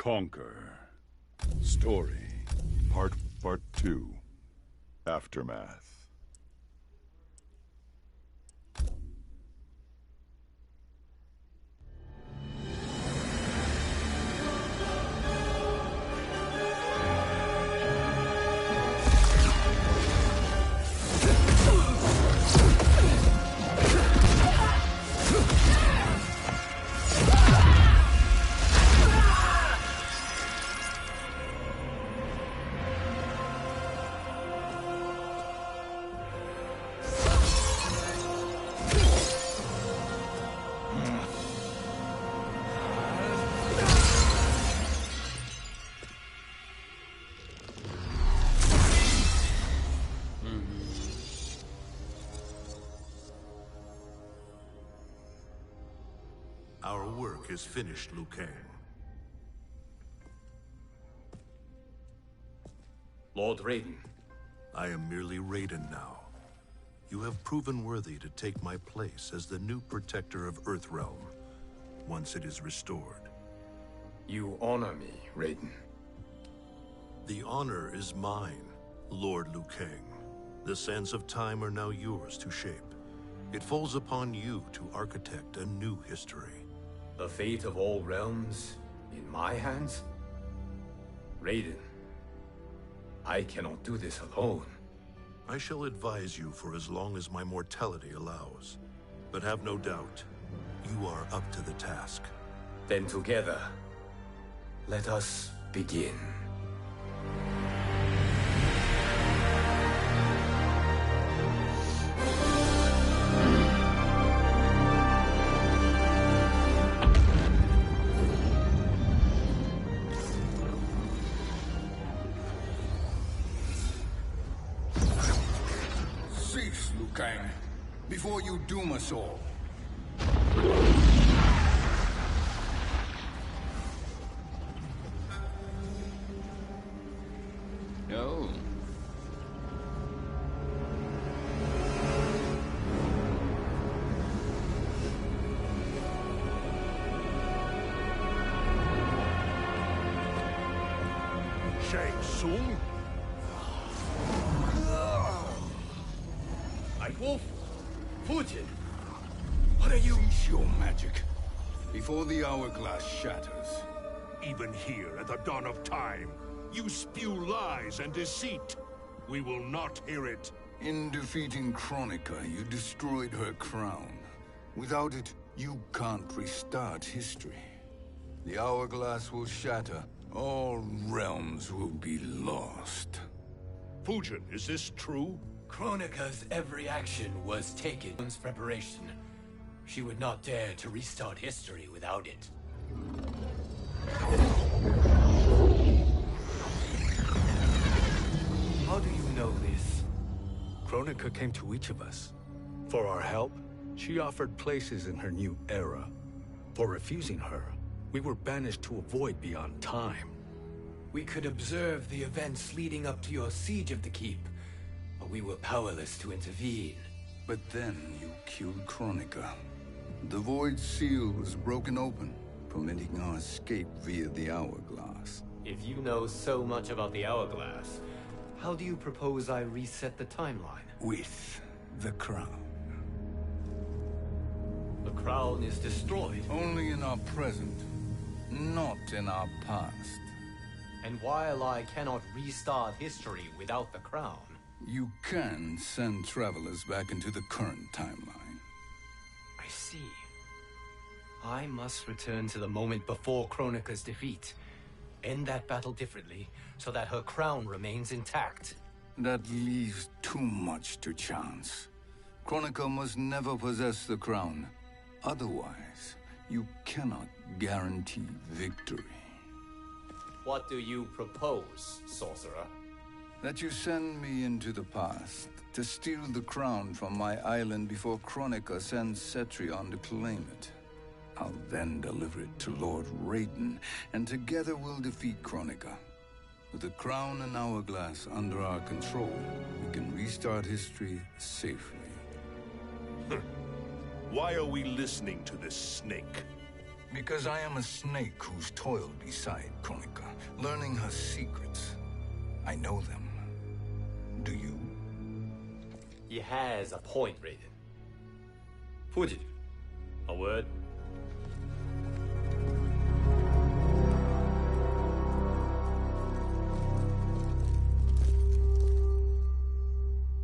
Conquer. Story. Part 2. Aftermath. Our work is finished, Liu Kang. Lord Raiden. I am merely Raiden now. You have proven worthy to take my place as the new protector of Earthrealm, once it is restored. You honor me, Raiden. The honor is mine, Lord Liu Kang. The sands of time are now yours to shape. It falls upon you to architect a new history. The fate of all realms in my hands? Raiden, I cannot do this alone. I shall advise you for as long as my mortality allows. But have no doubt, you are up to the task. Then together, let us begin. Cease, Liu Kang, before you doom us all. No. Shang Tsung? Wolf, Fujin, what are you? Cease your magic, before the hourglass shatters. Even here at the dawn of time, you spew lies and deceit. We will not hear it. In defeating Kronika, you destroyed her crown. Without it, you can't restart history. The hourglass will shatter. All realms will be lost. Fujin, is this true? Kronika's every action was taken as preparation. She would not dare to restart history without it. How do you know this? Kronika came to each of us. For our help, she offered places in her new era. For refusing her, we were banished to a void beyond time. We could observe the events leading up to your siege of the keep, but we were powerless to intervene. But then you killed Kronika. The Void Seal was broken open, permitting our escape via the hourglass. If you know so much about the hourglass, how do you propose I reset the timeline? With the crown. The crown is destroyed. Only in our present, not in our past. And while I cannot restart history without the crown, you can send travelers back into the current timeline. I see. I must return to the moment before Kronika's defeat. End that battle differently, so that her crown remains intact. That leaves too much to chance. Kronika must never possess the crown. Otherwise, you cannot guarantee victory. What do you propose, sorcerer? That you send me into the past to steal the crown from my island before Kronika sends Cetrion to claim it. I'll then deliver it to Lord Raiden, and together we'll defeat Kronika. With the crown and hourglass under our control, we can restart history safely. Why are we listening to this snake? Because I am a snake who's toiled beside Kronika, learning her secrets. I know them. Do you? He has a point, Raiden. Fujin, a word?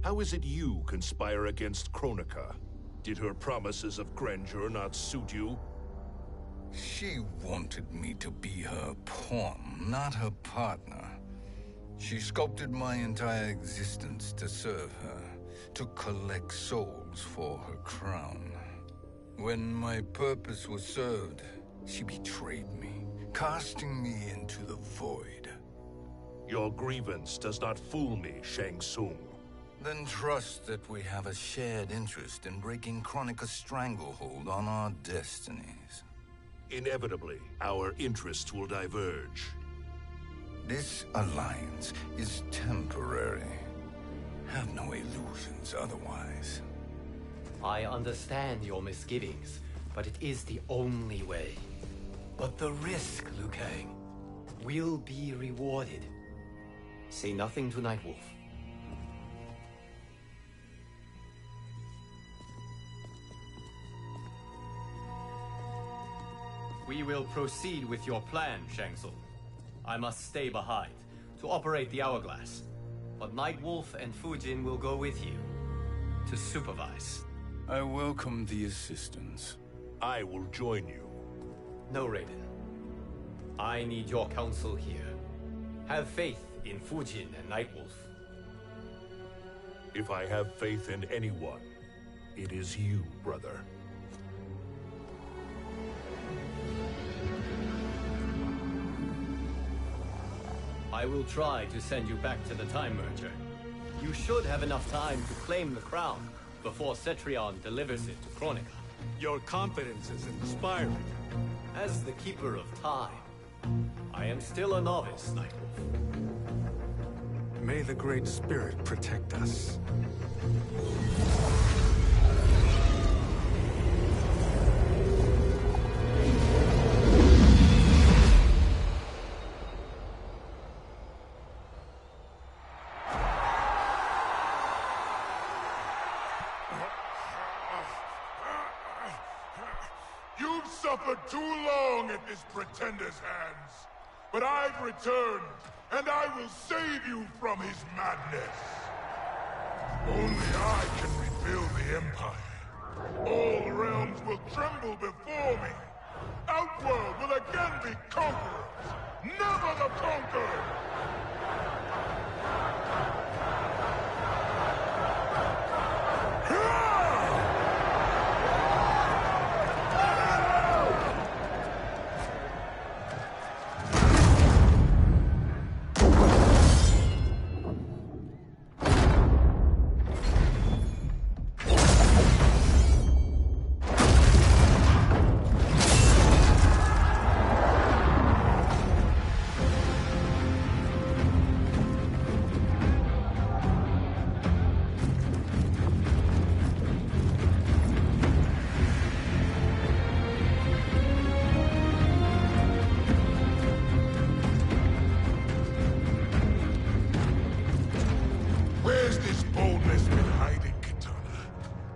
How is it you conspire against Kronika? Did her promises of grandeur not suit you? She wanted me to be her pawn, not her partner. She sculpted my entire existence to serve her, to collect souls for her crown. When my purpose was served, she betrayed me, casting me into the void. Your grievance does not fool me, Shang Tsung. Then trust that we have a shared interest in breaking Kronika's stranglehold on our destinies. Inevitably, our interests will diverge. This alliance is temporary. Have no illusions otherwise. I understand your misgivings, but it is the only way. But the risk, Liu Kang, will be rewarded. Say nothing to Nightwolf. We will proceed with your plan, Shang Tsung. I must stay behind to operate the Hourglass. But Nightwolf and Fujin will go with you to supervise. I welcome the assistance. I will join you. No, Raiden. I need your counsel here. Have faith in Fujin and Nightwolf. If I have faith in anyone, it is you, brother. I will try to send you back to the Time Merger. You should have enough time to claim the crown before Cetrion delivers it to Kronika. Your confidence is inspiring. As the Keeper of Time, I am still a novice, Nightwolf. May the Great Spirit protect us. You've suffered too long at this pretender's hands. But I've returned, and I will save you from his madness. Only I can rebuild the Empire. All realms will tremble before me. Outworld will again be conquerors, never the conquered!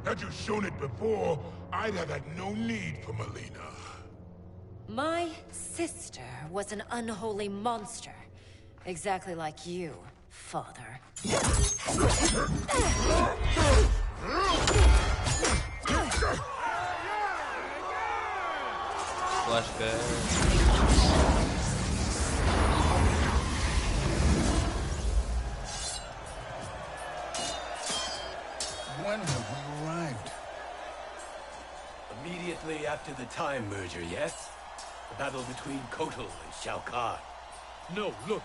Had you shown it before, I'd have had no need for Melina. My sister was an unholy monster. Exactly like you, father. When have we arrived? Immediately after the Time Merger, yes? The battle between Kotal and Shao Kahn. No, look!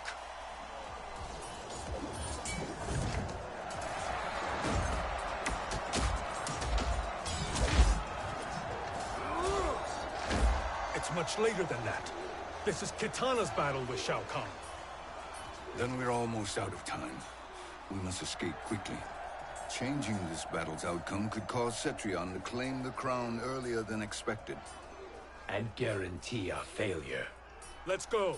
It's much later than that. This is Kitana's battle with Shao Kahn. Then we're almost out of time. We must escape quickly. Changing this battle's outcome could cause Cetrion to claim the crown earlier than expected. and guarantee a failure. Let's go.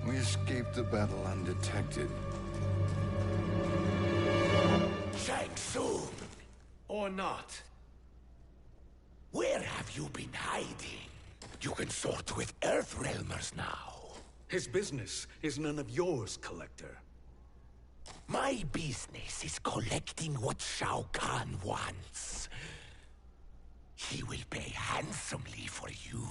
We escaped the battle undetected. Shang Tsung, Or not. where have you been hiding? You can sort with Earthrealmers now. His business is none of yours, Collector. My business is collecting what Shao Kahn wants. He will pay handsomely for you.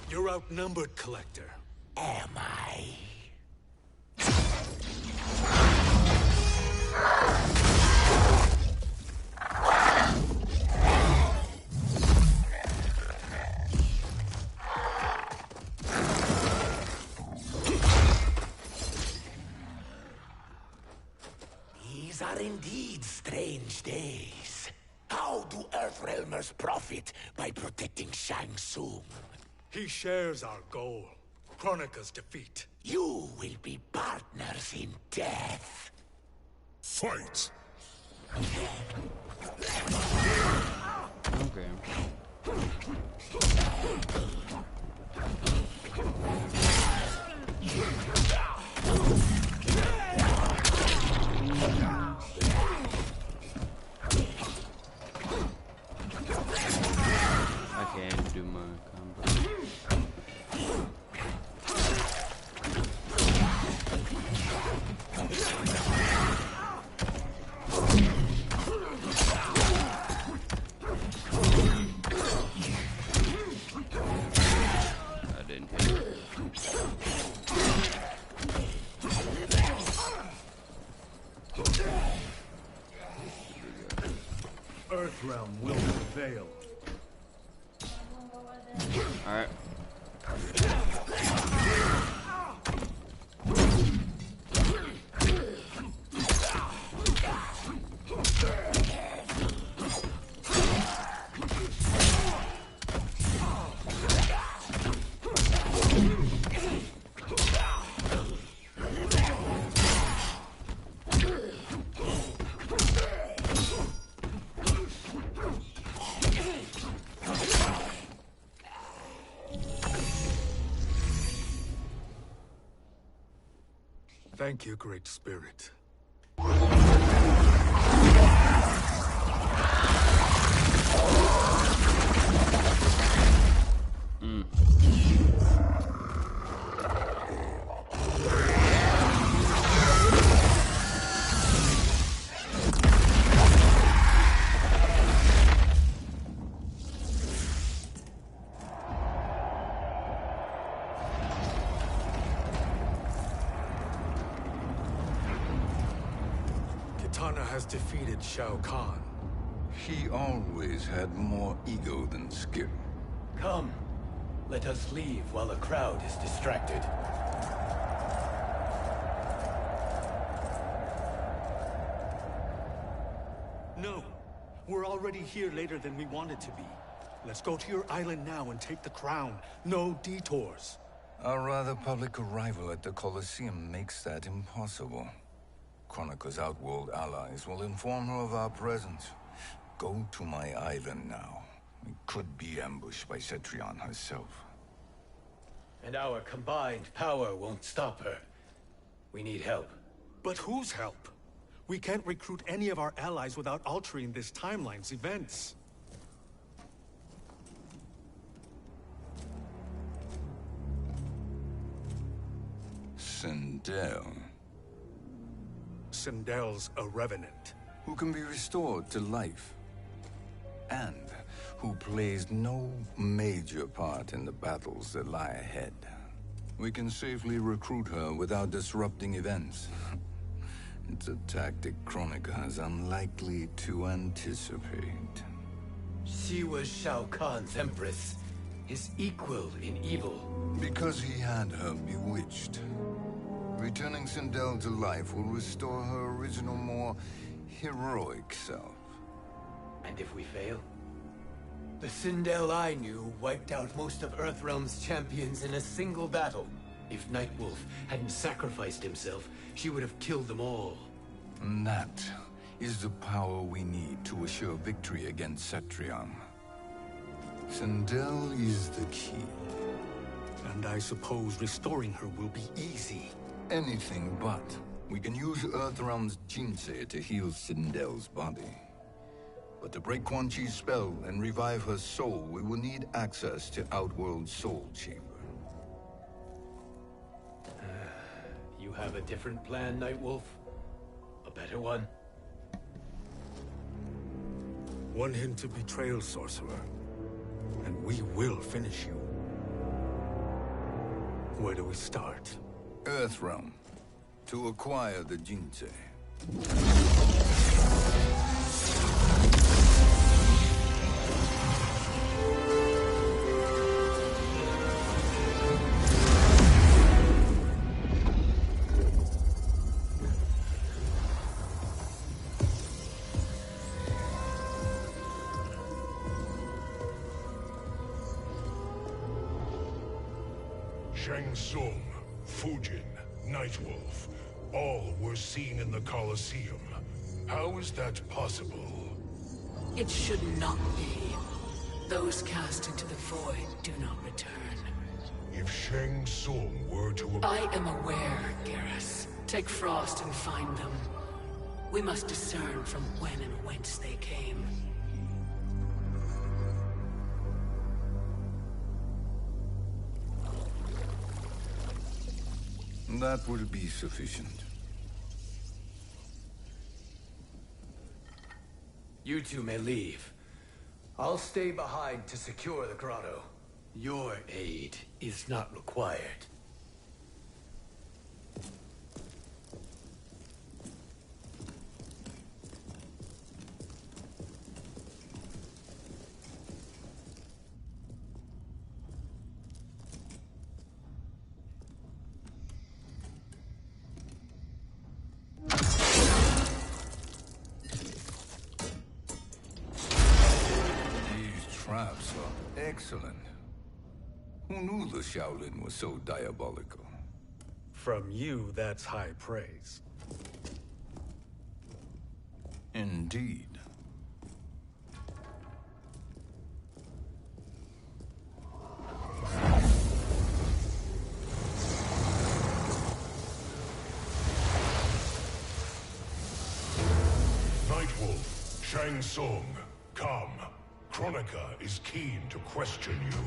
You're outnumbered, Collector. Am I? These are indeed strange days. How do Earthrealmers profit by protecting Shang Tsung? He shares our goal. Kronika's defeat. You will be partners in death. Fight! Okay. I can't do my combo. I didn't hit it. Earthrealm will prevail. Alright. Thank you, Great Spirit. Kitana has defeated Shao Kahn. He always had more ego than skill. Come, let us leave while the crowd is distracted. No, we're already here later than we wanted to be. Let's go to your island now and take the crown. No detours. Our rather public arrival at the Colosseum makes that impossible. Kronika's outworld allies will inform her of our presence. Go to my island now. We could be ambushed by Cetrion herself. And our combined power won't stop her. We need help. But whose help? We can't recruit any of our allies without altering this timeline's events. Sindel. Sindel's a revenant. Who can be restored to life. And who plays no major part in the battles that lie ahead. We can safely recruit her without disrupting events. It's a tactic Kronika is unlikely to anticipate. She was Shao Kahn's empress, his equal in evil. Because he had her bewitched. Returning Sindel to life will restore her original, more heroic self. And if we fail? The Sindel I knew wiped out most of Earthrealm's champions in a single battle. If Nightwolf hadn't sacrificed himself, she would have killed them all. And that is the power we need to assure victory against Cetrion. Sindel is the key. And I suppose restoring her will be easy. Anything but. We can use Earthrealm's Jinsei to heal Sindel's body. But to break Quan Chi's spell and revive her soul, we will need access to Outworld's Soul Chamber. You have a different plan, Nightwolf? A better one? One hint to betrayal, Sorcerer. And we will finish you. Where do we start? Earthrealm. To acquire the Jinsei. Shang Tsung, Fujin, Nightwolf, all were seen in the Colosseum. How is that possible? It should not be. Those cast into the void do not return. If Shang Tsung were to... I am aware, Garrus. Take Frost and find them. We must discern from when and whence they came. That will be sufficient. You two may leave. I'll stay behind to secure the grotto. Your aid is not required. Traps are excellent. Who knew the Shaolin was so diabolical? From you, that's high praise. Indeed. Nightwolf, Shang Tsung, come. Kronika is keen to question you.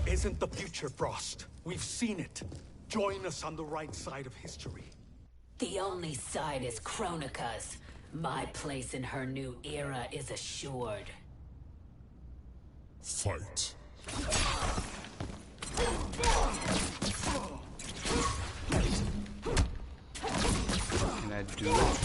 Isn't the future, Frost. We've seen it. Join us on the right side of history. The only side is Kronika's. My place in her new era is assured. Fight. Can I do it?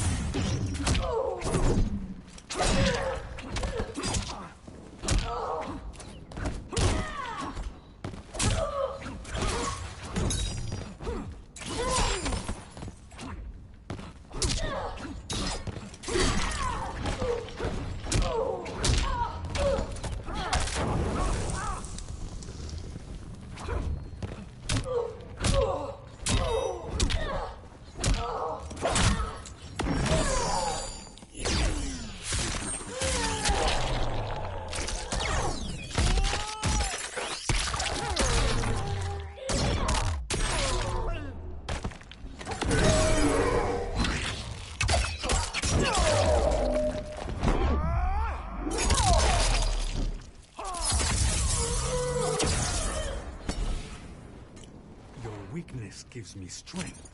Weakness gives me strength.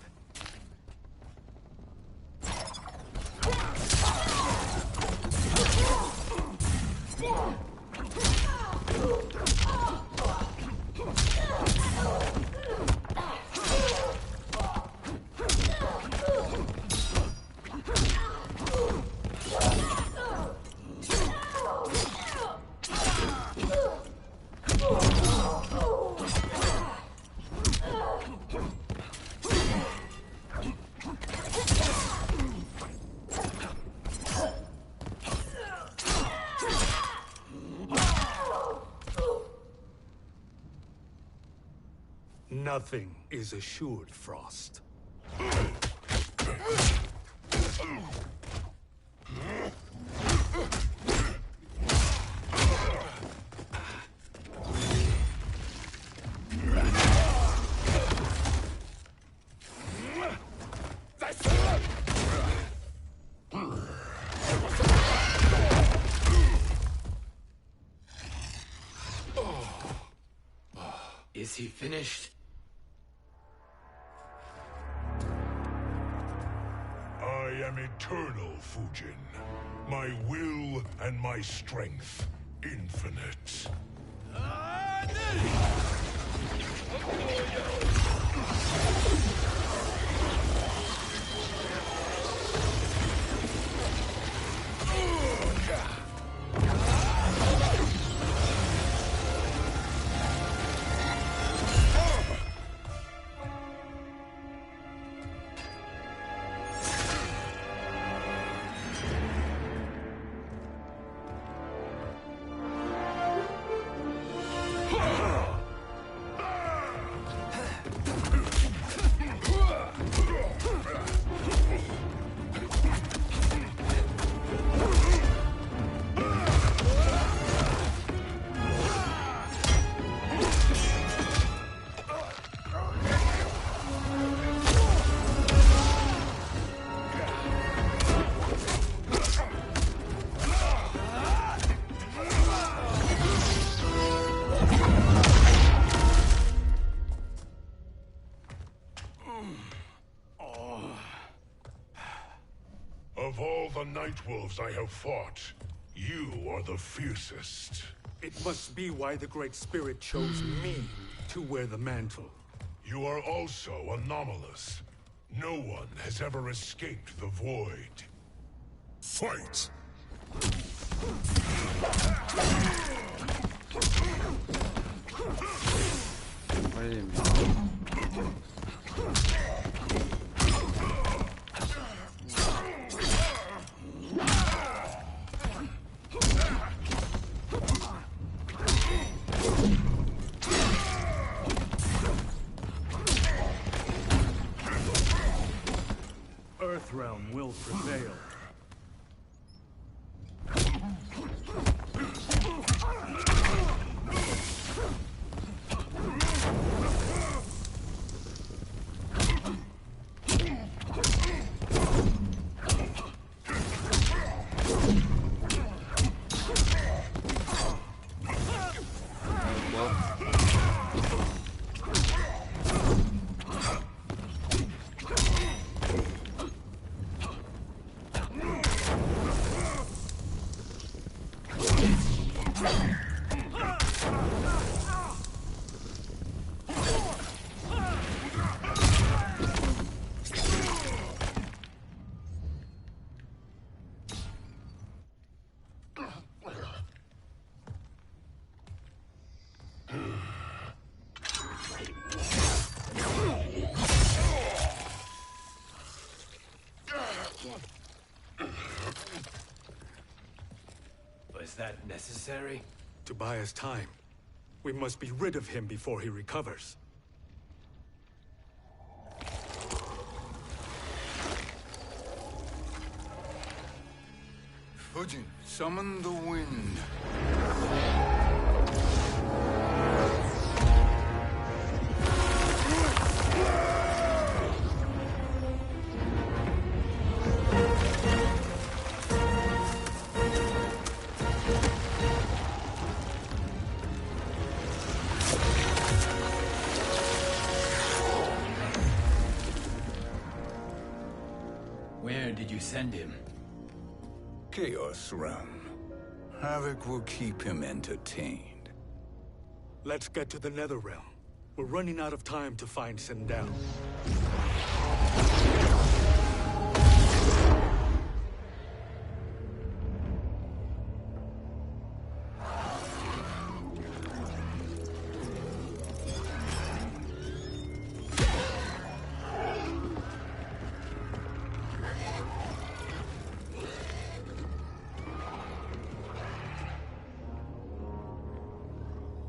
Nothing is assured, Frost. Is he finished? I am eternal, Fujin. My will and my strength, infinite. Of all the Nightwolves I have fought, you are the fiercest. It must be why the Great Spirit chose me to wear the mantle. You are also anomalous. No one has ever escaped the void. Fight! What do you mean? Earthrealm will prevail. Was that necessary? To buy us time. We must be rid of him before he recovers. Fujin, summon the wind. Where did you send him? Chaos Realm. Havoc will keep him entertained. Let's get to the Netherrealm. We're running out of time to find Sindel.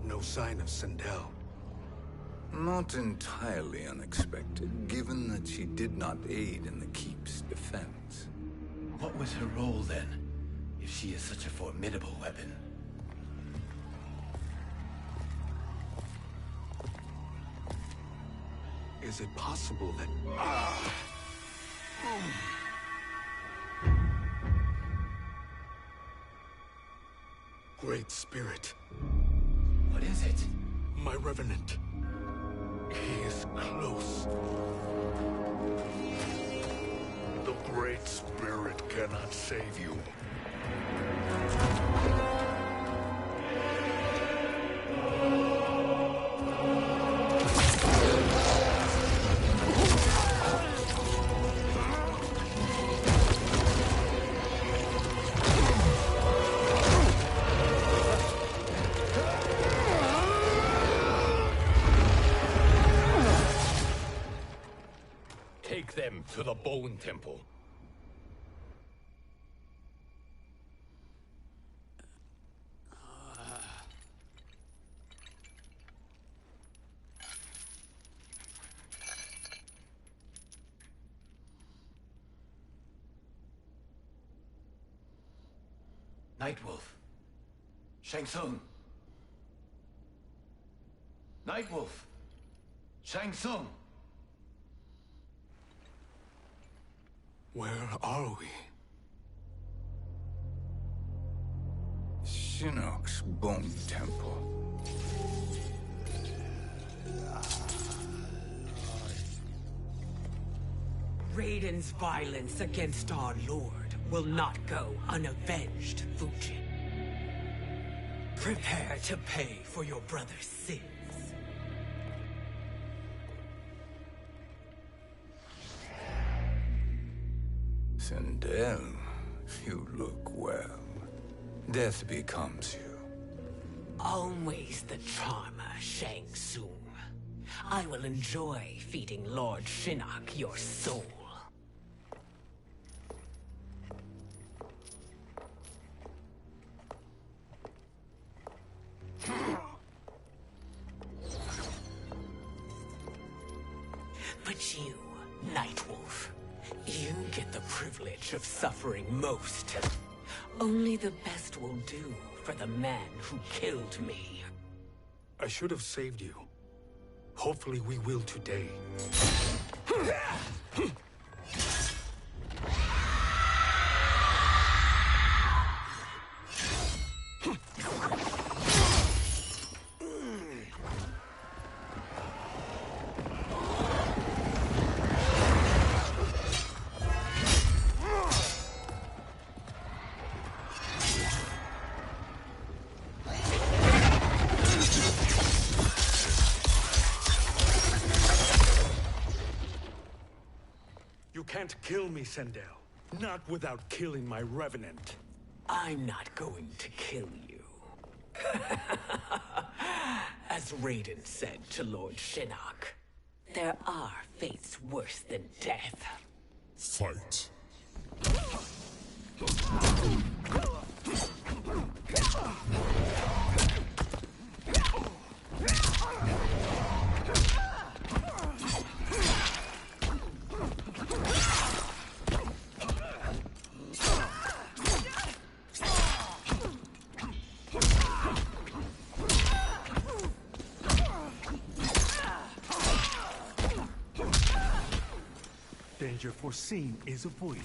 No sign of Sindel. Not entirely unexpected, given that she did not aid in the Keep's defense. What was her role then, if she is such a formidable weapon? Is it possible that... Great Spirit. What is it? My Revenant. He is close. The Great Spirit cannot save you. Take them to the Bone Temple. Nightwolf. Shang Tsung. Nightwolf. Shang Tsung. Where are we? Shinnok's Bone Temple. Raiden's violence against our Lord will not go unavenged, Fujin. Prepare to pay for your brother's sins. Sindel, you look well. Death becomes you. Always the charmer, Shang Tsung. I will enjoy feeding Lord Shinnok your soul. But you, Nightwolf, you get the privilege of suffering most. Only the best will do for the man who killed me. I should have saved you. Hopefully we will today. Sendel. Not without killing my revenant. I'm not going to kill you. As Raiden said to Lord Shinnok, there are fates worse than death. Fight. Danger foreseen is avoided.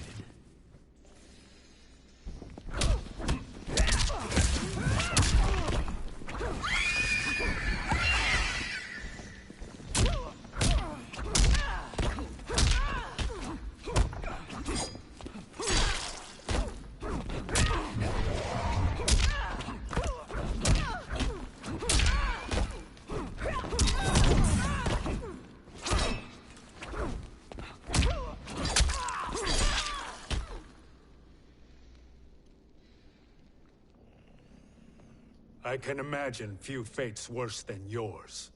I can imagine few fates worse than yours.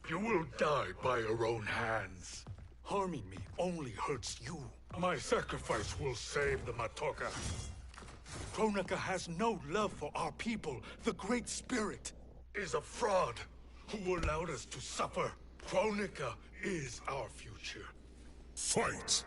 You will die by your own hands. Harming me only hurts you. My sacrifice will save the Matoka. Kronika has no love for our people. The Great Spirit Is a fraud who allowed us to suffer. Kronika is our future. Fight!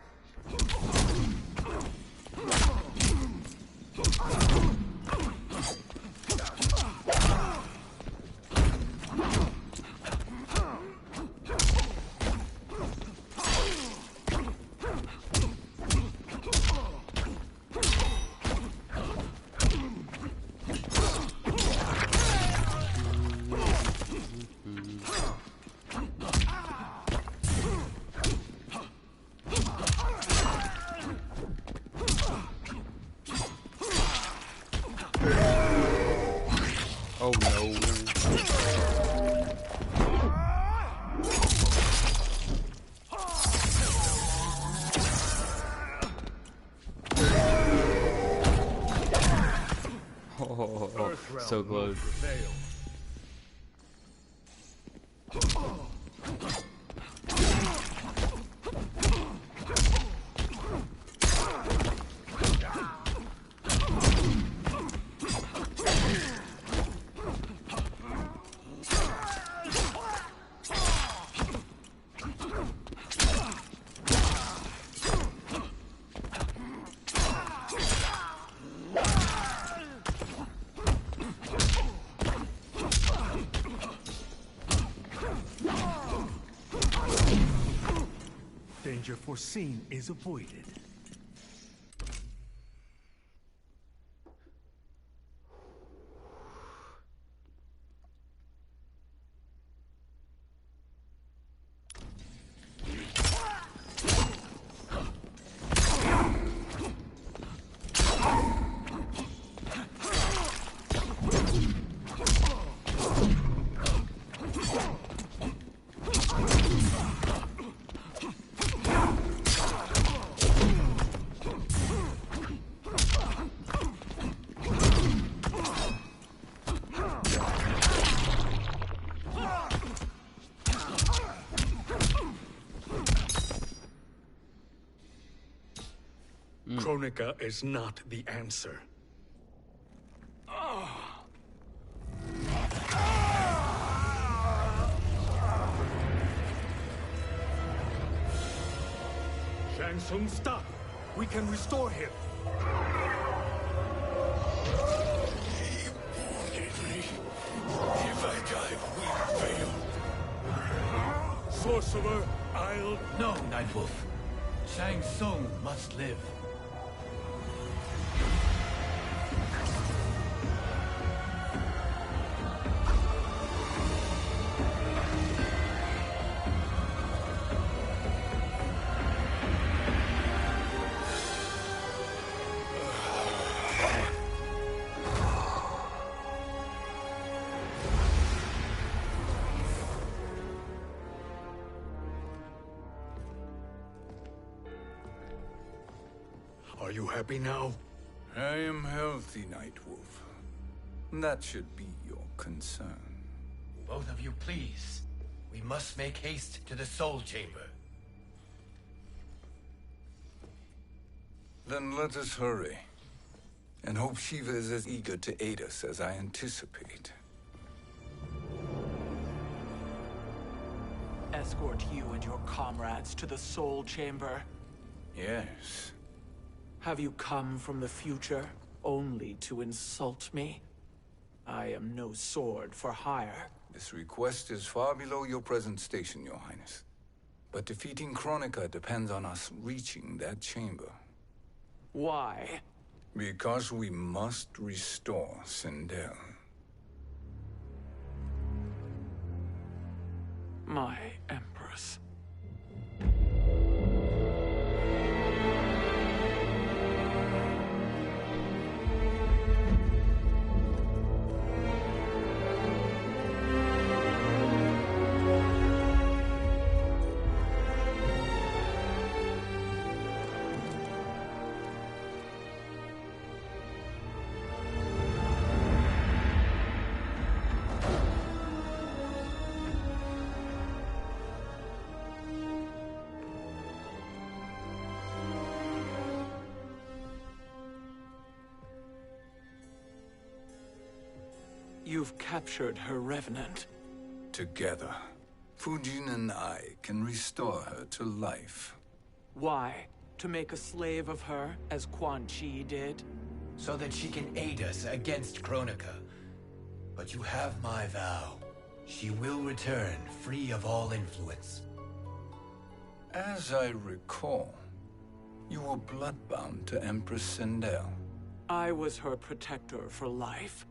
Oh no. Oh, so close. Danger foreseen is avoided. Kronika is not the answer. Shang Tsung, stop! We can restore him! He wanted me. If I die, we fail. sorcerer, I'll... No, Nightwolf. Shang Tsung must live. Are you happy now? I am healthy, Nightwolf. That should be your concern. Both of you, please. We must make haste to the Soul Chamber. Then let us hurry. And hope Shiva is as eager to aid us as I anticipate. Escort you and your comrades to the Soul Chamber. Yes. Have you come from the future only to insult me? I am no sword for hire. This request is far below your present station, Your Highness. But defeating Kronika depends on us reaching that chamber. Why? Because we must restore Sindel. My Empress. You've captured her revenant. Together, Fujin and I can restore her to life. Why? To make a slave of her, as Quan Chi did? So that she can aid us against Kronika. But you have my vow. She will return free of all influence. As I recall, you were bloodbound to Empress Sindel. I was her protector for life.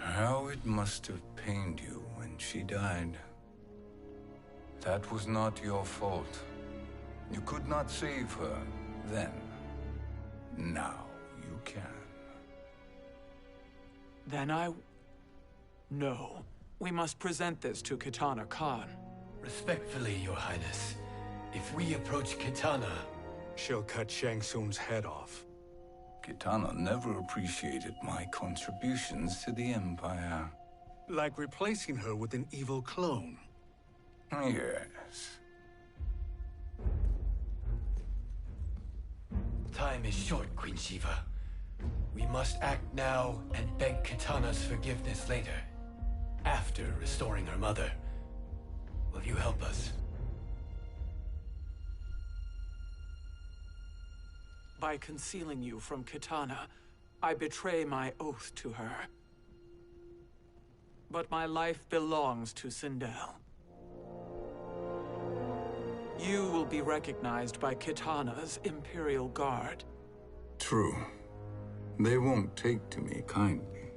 How it must have pained you when she died. That was not your fault. You could not save her then. Now you can. Then No. We must present this to Kitana Khan. Respectfully, Your Highness. If we approach Kitana... She'll cut Shang Tsung's head off. Kitana never appreciated my contributions to the Empire. Like replacing her with an evil clone. Yes. Time is short, Queen Shiva. We must act now and beg Kitana's forgiveness later. After restoring her mother. Will you help us? By concealing you from Kitana, I betray my oath to her. But my life belongs to Sindel. You will be recognized by Kitana's Imperial Guard. True. They won't take to me kindly.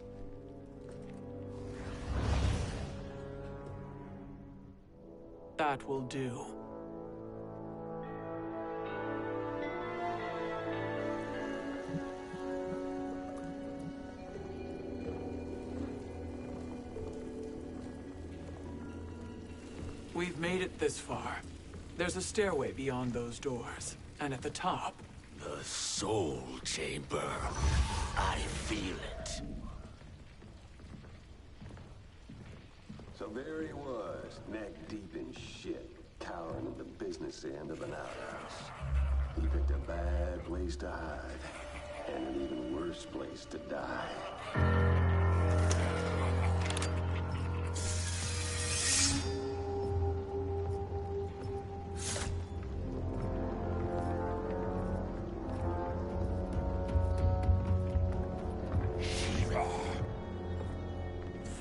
That will do. We've made it this far. There's a stairway beyond those doors, and at the top... The Soul Chamber. I feel it. So there he was, neck deep in shit, cowering at the business end of an outhouse. He picked a bad place to hide, and an even worse place to die.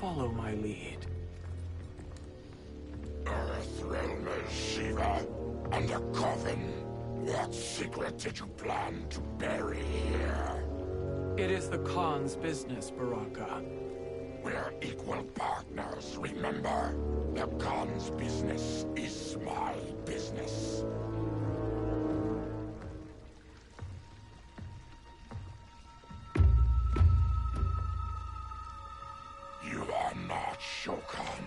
Follow my lead. Earthrealm Shiva. And a coffin. What secret did you plan to bury here? It is the Khan's business, Baraka. We're equal partners, remember? The Khan's business is my business. You are not Shokan.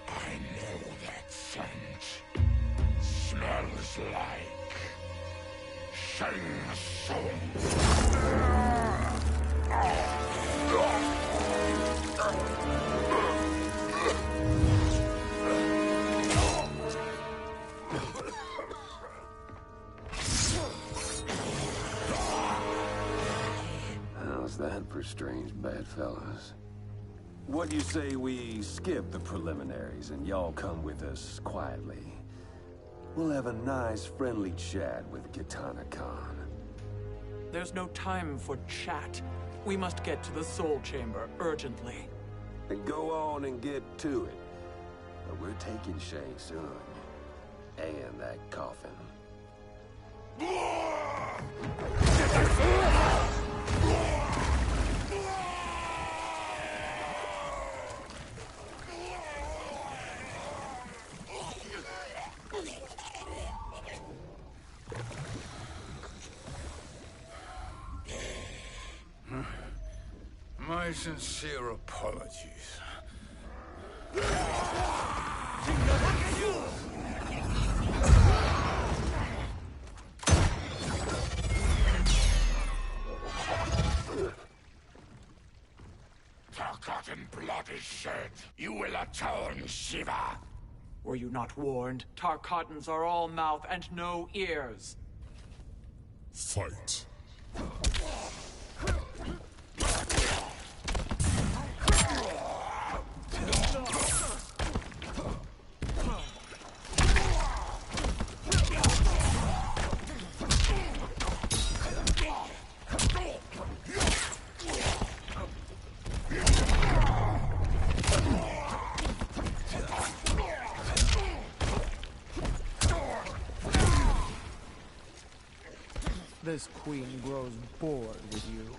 I know that scent. Smells like Shang Tsung. How's that for strange bedfellows? What do you say we skip the preliminaries and y'all come with us quietly? We'll have a nice, friendly chat with Kitana Khan. There's no time for chat. We must get to the Soul Chamber urgently. Then go on and get to it. But we're taking Shang Tsung. And that coffin. My sincere apologies. Forgotten blood is shed. You will atone, Shiva. Were you not warned? Tarkatans are all mouth and no ears. Fight. This queen grows bored with you.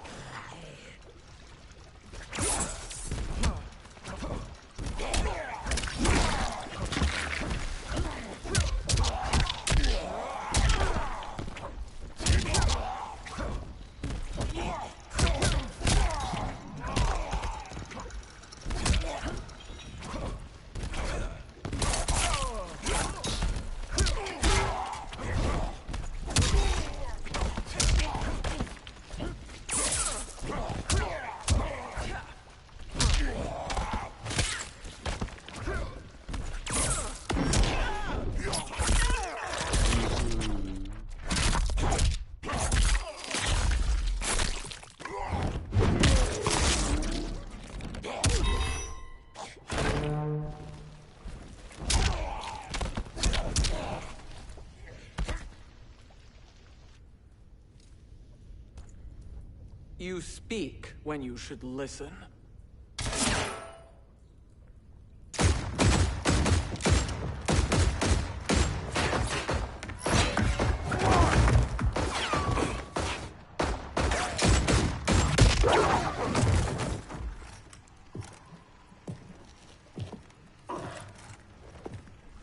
You speak when you should listen.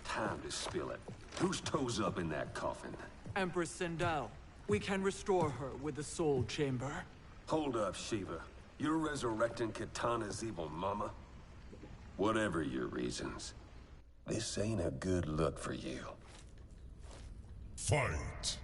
Time to spill it. Whose toes up in that coffin? Empress Sindel. We can restore her with the Soul Chamber. Hold up, Shiva. You're resurrecting Kitana's evil mama? Whatever your reasons, this ain't a good look for you. Fight.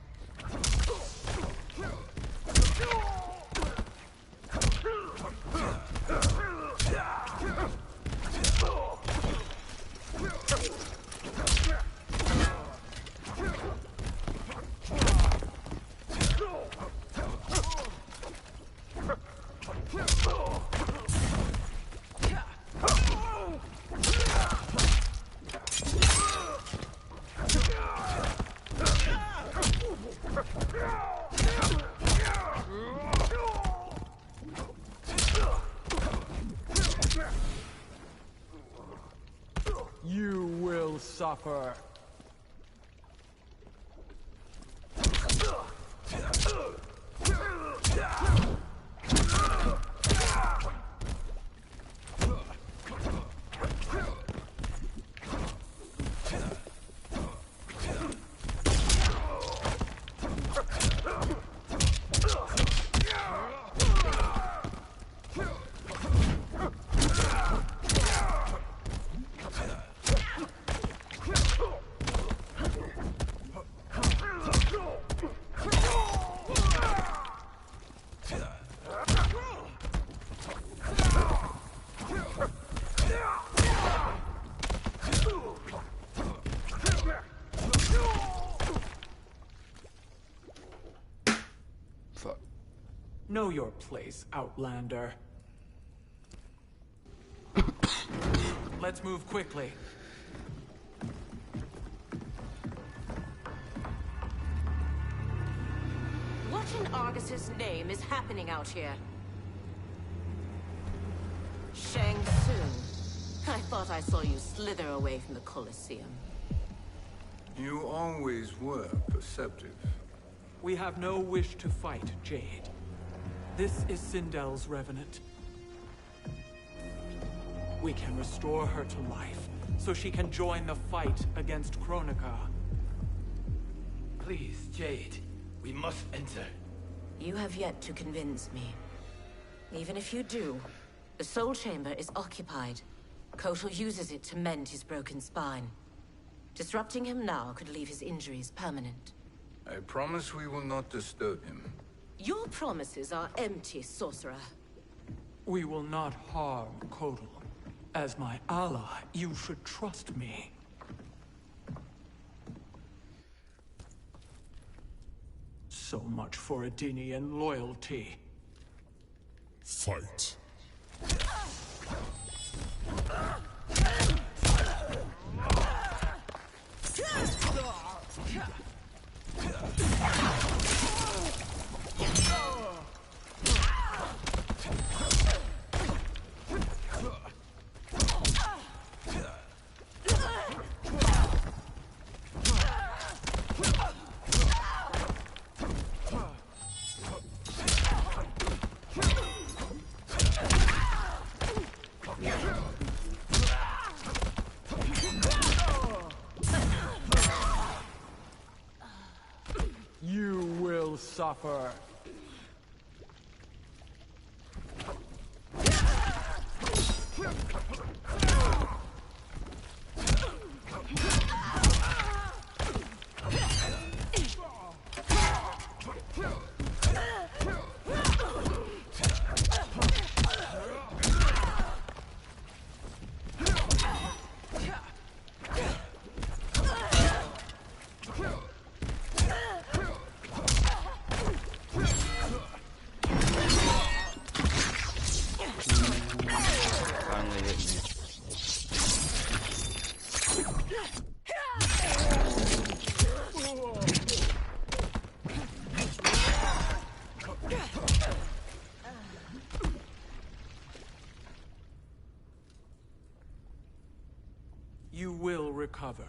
You will suffer. Know your place, Outlander. Let's move quickly. What in Argus's name is happening out here? Shang Tsung. I thought I saw you slither away from the Colosseum. You always were perceptive. We have no wish to fight, Jade. This is Sindel's Revenant. We can restore her to life, so she can join the fight against Kronika. Please, Jade. We must enter. You have yet to convince me. Even if you do, the Soul Chamber is occupied. Kotal uses it to mend his broken spine. Disrupting him now could leave his injuries permanent. I promise we will not disturb him. Your promises are empty, sorcerer. We will not harm Kotal. As my ally, you should trust me. So much for Adenian loyalty. Fight. You will suffer. You will recover.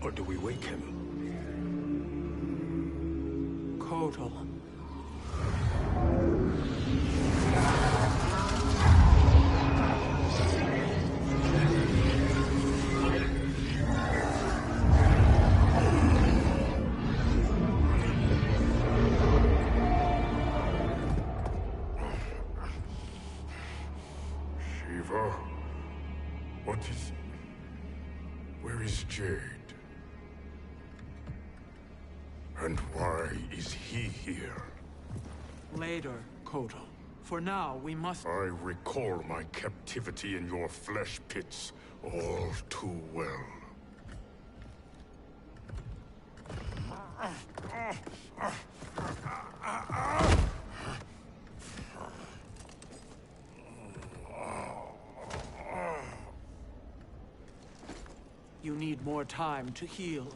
Or do we wake him? Kotal. Shiva? What is... Where is Jade? And why is he here? Later, Kotal. For now, we must... I recall my captivity in your flesh pits all too well. You need more time to heal.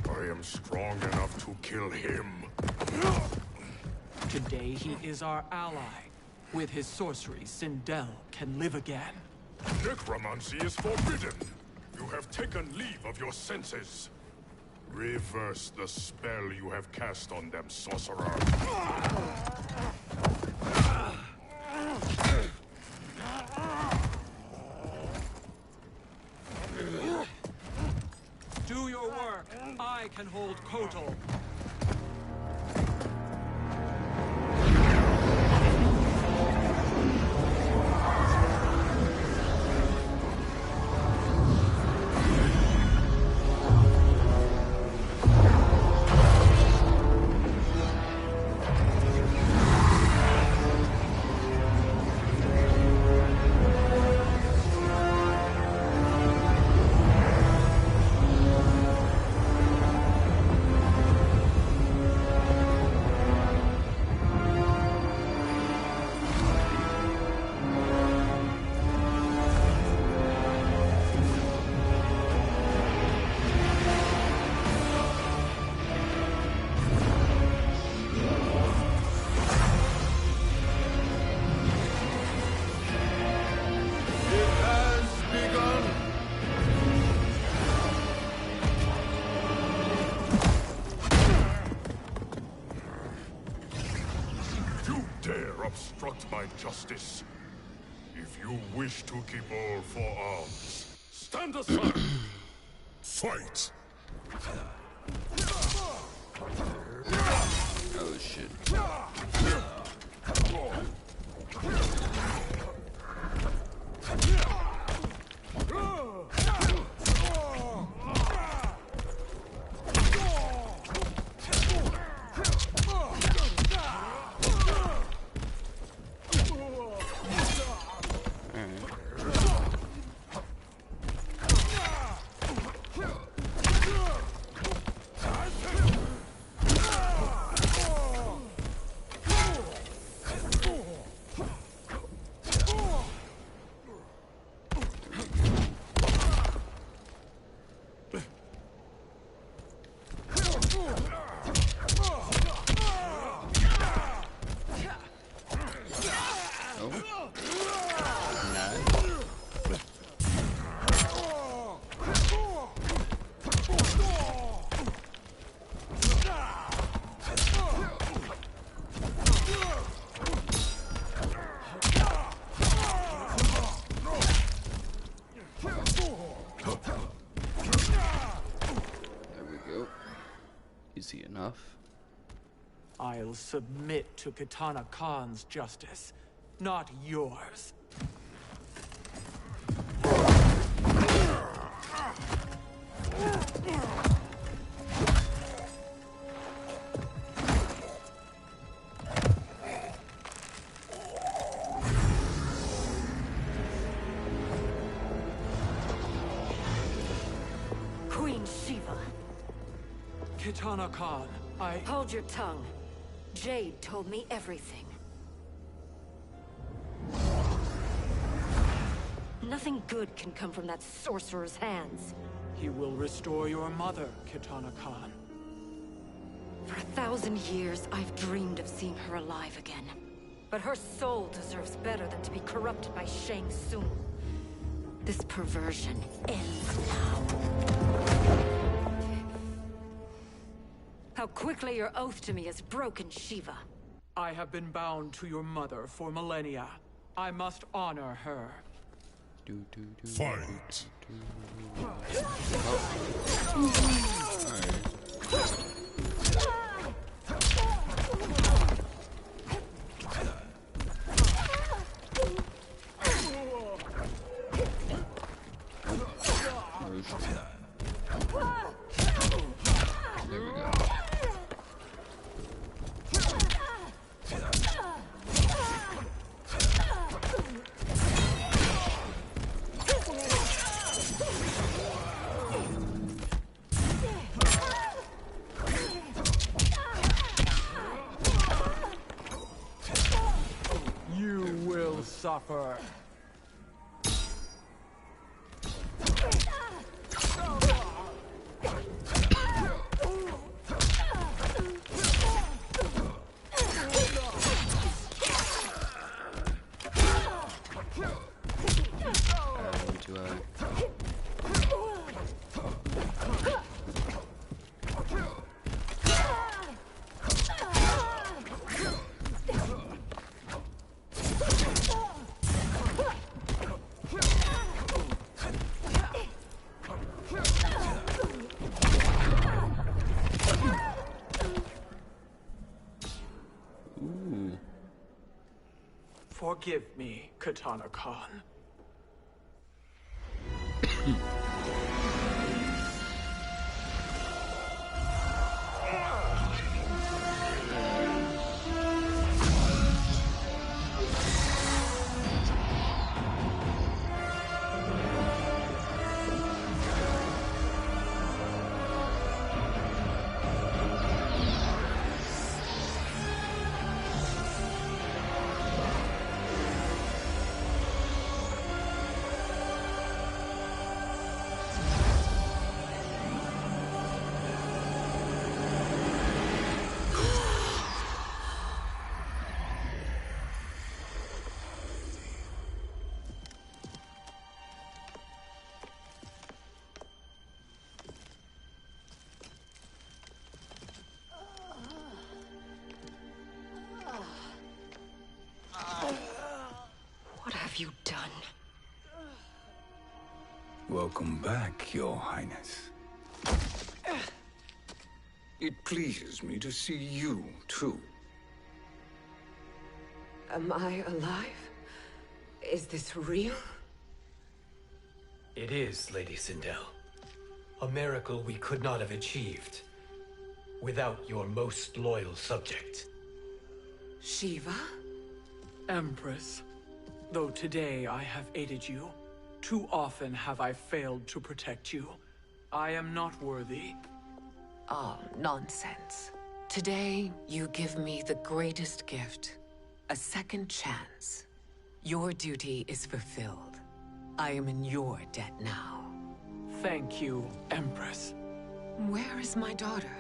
I am strong enough to kill him. Today, he is our ally. With his sorcery, Sindel can live again. Necromancy is forbidden. You have taken leave of your senses. Reverse the spell you have cast on them, sorcerer. dare obstruct my justice. If you wish to keep all four arms, stand aside. Fight! Oh shit. Easy enough. I'll submit to Kitana Khan's justice, not yours. Queen Shiva. Kitana Khan, Hold your tongue. Jade told me everything. Nothing good can come from that sorcerer's hands. He will restore your mother, Kitana Khan. For 1,000 years, I've dreamed of seeing her alive again. But her soul deserves better than to be corrupted by Shang Tsung. This perversion ends now. How quickly your oath to me has broken, Shiva. I have been bound to your mother for millennia. I must honor her. Fight! There we go. You will suffer. Forgive me, Kitana Khan. you done? Welcome back, Your Highness. It pleases me to see you, too. Am I alive? Is this real? It is, Lady Sindel. A miracle we could not have achieved without your most loyal subject. Shiva? Empress, though today I have aided you, too often have I failed to protect you. I am not worthy. Oh, nonsense. Today, you give me the greatest gift. A second chance. Your duty is fulfilled. I am in your debt now. Thank you, Empress. Where is my daughter?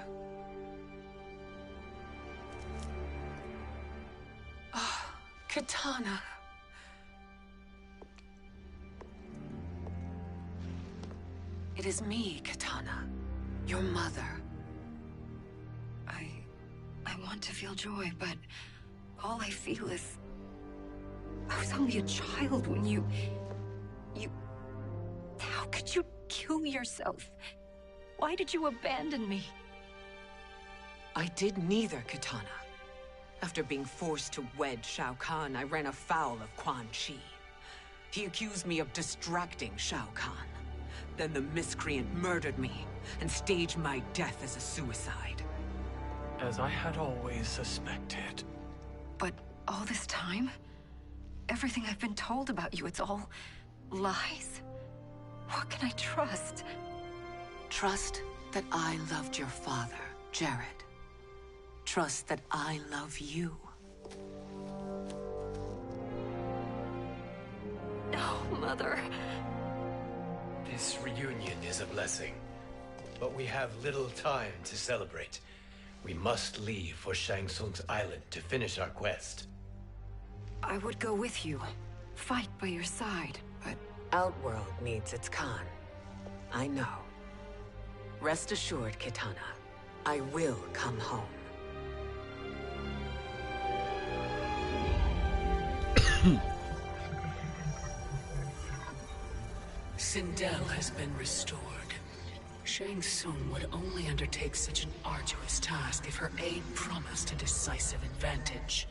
Ah, Katana. It is me, Katana. Your mother. I want to feel joy, but all I feel is... I was only a child when you... How could you kill yourself? Why did you abandon me? I did neither, Katana. After being forced to wed Shao Kahn, I ran afoul of Quan Chi. He accused me of distracting Shao Kahn. Then the miscreant murdered me and staged my death as a suicide. As I had always suspected. But all this time? Everything I've been told about you, it's all lies? What can I trust? Trust that I loved your father, Jared. Trust that I love you. No, Mother. This reunion is a blessing, but we have little time to celebrate. We must leave for Shang Tsung's island to finish our quest. I would go with you, fight by your side, but... Outworld needs its Khan. I know. Rest assured, Kitana. I will come home. Sindel has been restored. Shang Tsung would only undertake such an arduous task if her aid promised a decisive advantage.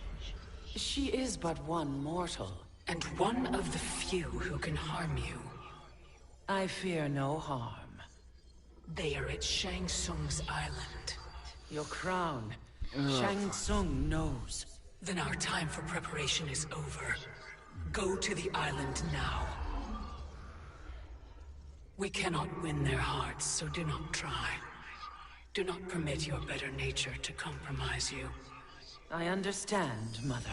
She is but one mortal, and one of the few who can harm you. I fear no harm. They are at Shang Tsung's island. Your crown, Shang Tsung knows. Then our time for preparation is over. Go to the island now. We cannot win their hearts, so do not try. Do not permit your better nature to compromise you. I understand, Mother.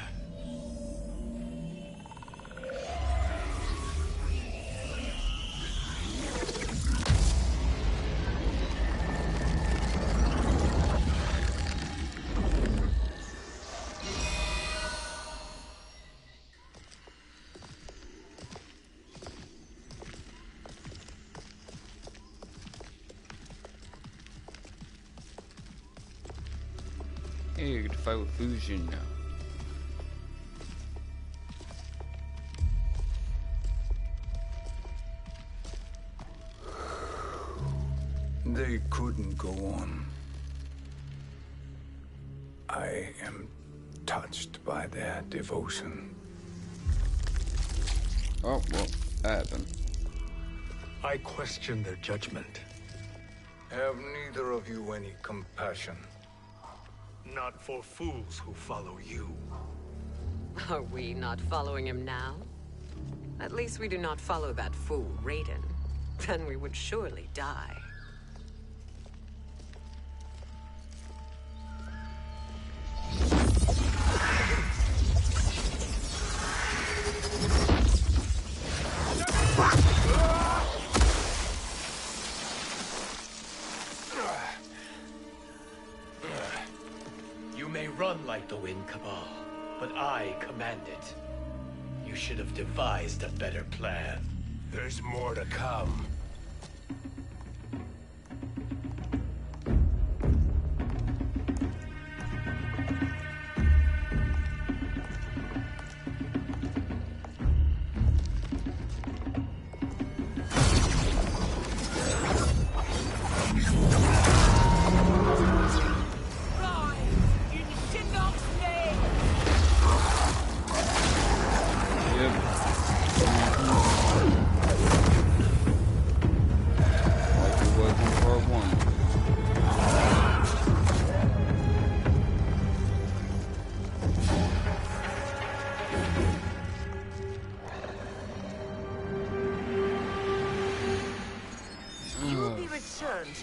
Hey, you get to fight with Fusion now. They couldn't go on. I am touched by their devotion. Oh, well, that happened. I question their judgment. Have neither of you any compassion? Not for fools who follow you. Are we not following him now? At least we do not follow that fool, Raiden. Then we would surely die. You may run like the wind, Cabal, but I command it. You should have devised a better plan. There's more to come.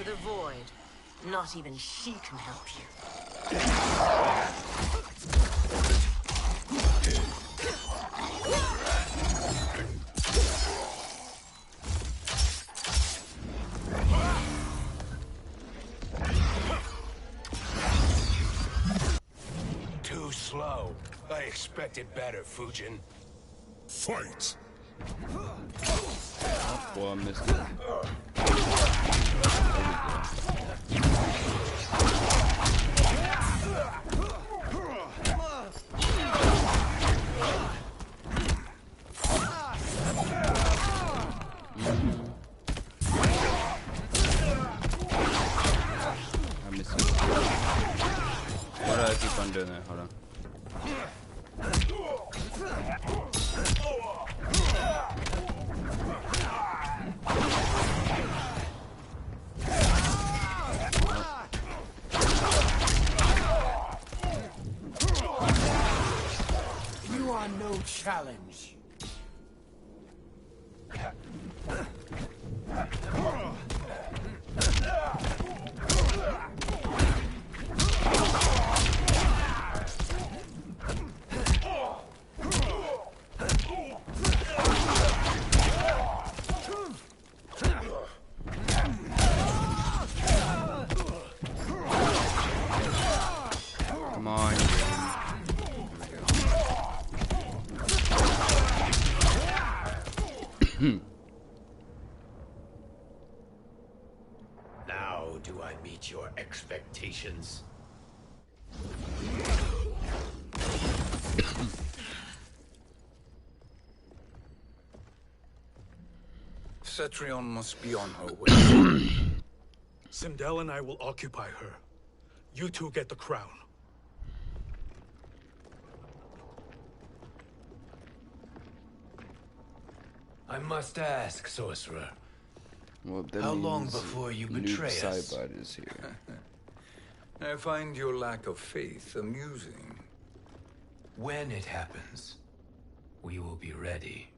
the void. Not even she can help you. Too slow. I expected better, Fujin. Fight! Boy, I missed it. I missed it. What do I keep on doing that? Hold on. You are no challenge. Come on. Now do I meet your expectations? Cetrion must be on her way. Sindel and I will occupy her. You two get the crown. I must ask, sorcerer. Well, that How long means before you Noob betray us? Saibot is here. I find your lack of faith amusing. When it happens, we will be ready.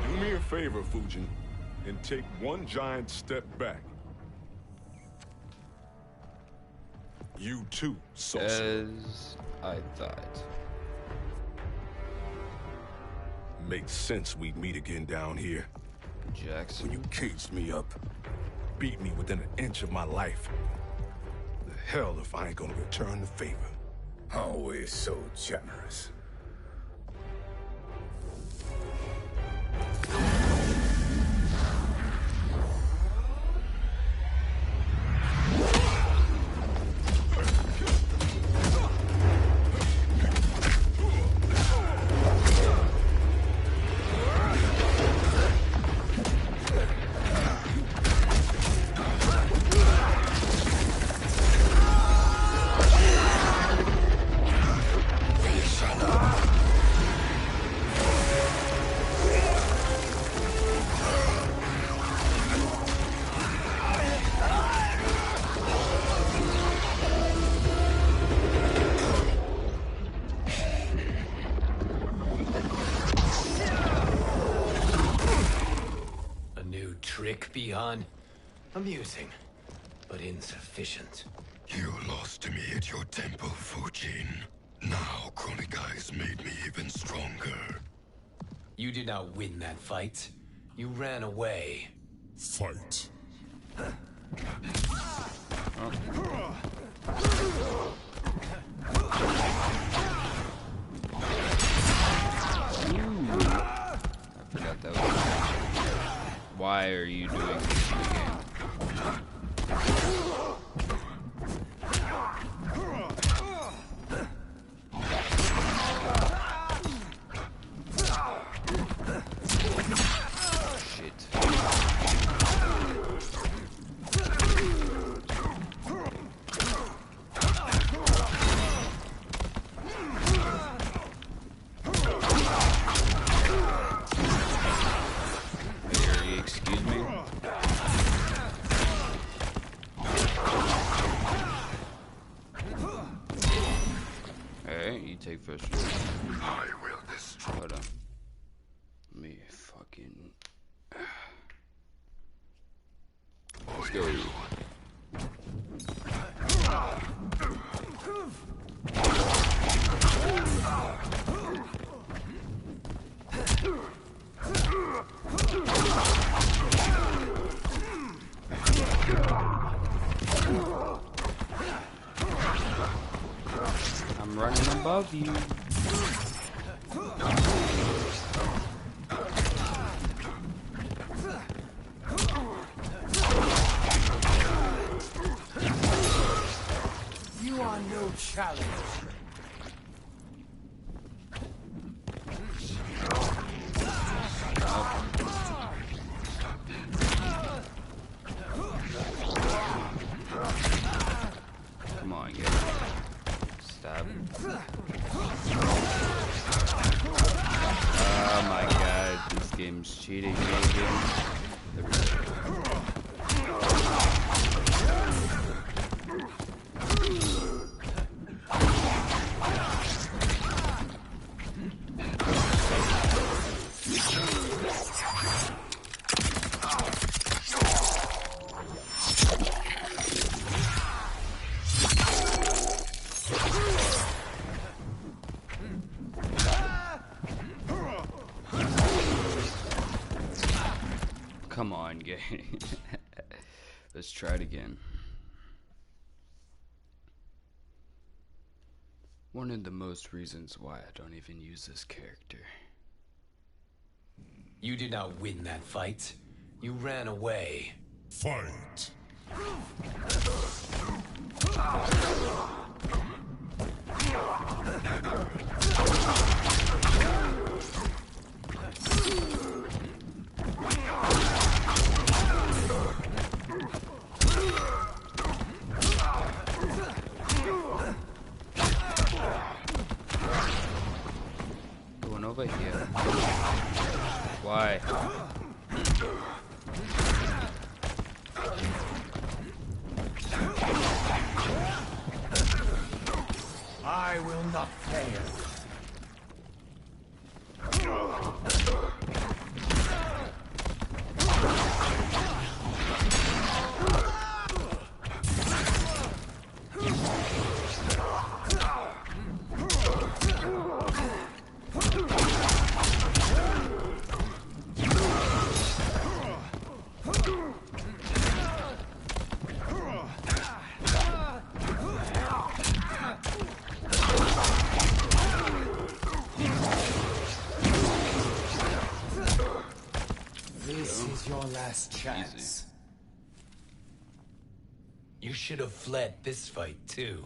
Do me a favor, Fujin, and take one giant step back. You too, sorcerer. As I thought. Makes sense we'd meet again down here. Jackson. When you caged me up, beat me within an inch of my life. The hell if I ain't gonna return the favor. Always so generous. Trick beyond amusing, but insufficient. You lost me at your temple, Fujin. Now Kronika has made me even stronger. You did not win that fight. You ran away. Fight. I forgot that was... Why are you doing this in the game? question. I will destroy. Hold on. Let me fucking. Let's go. I'm running above you. You are no challenge. Come on, get it. Stop. Oh my god, this game's cheating me again. Come on, game. Let's try it again. One of the most reasons why I don't even use this character. You did not win that fight. You ran away. Fight. Going over here. Why? I will not fail. This is your last chance. You should have fled this fight, too.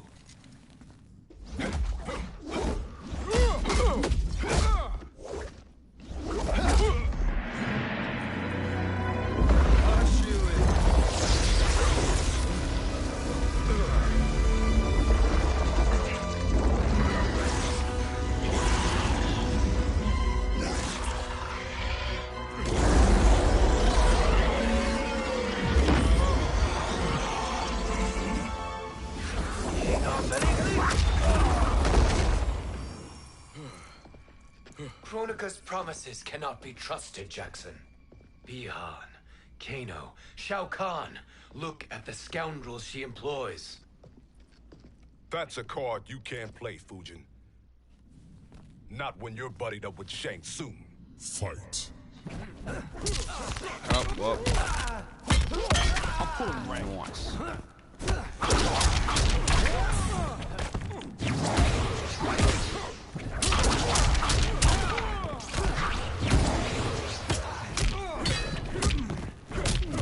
Kronika's promises cannot be trusted, Jackson. Bihan, Kano, Shao Kahn. Look at the scoundrels she employs. That's a card you can't play, Fujin. Not when you're buddied up with Shang Tsung. Fight. Oh, whoa. I'm pulling right once.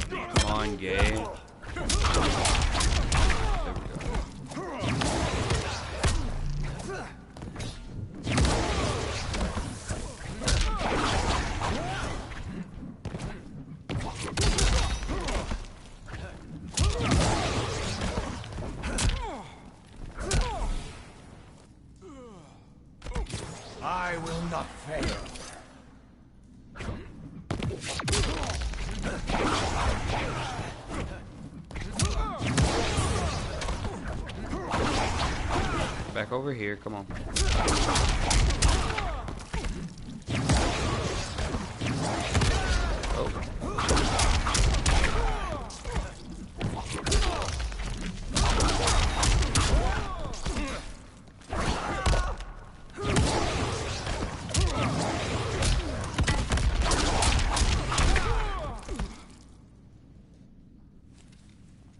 Come on, gay. I will not fail. Back over here, come on.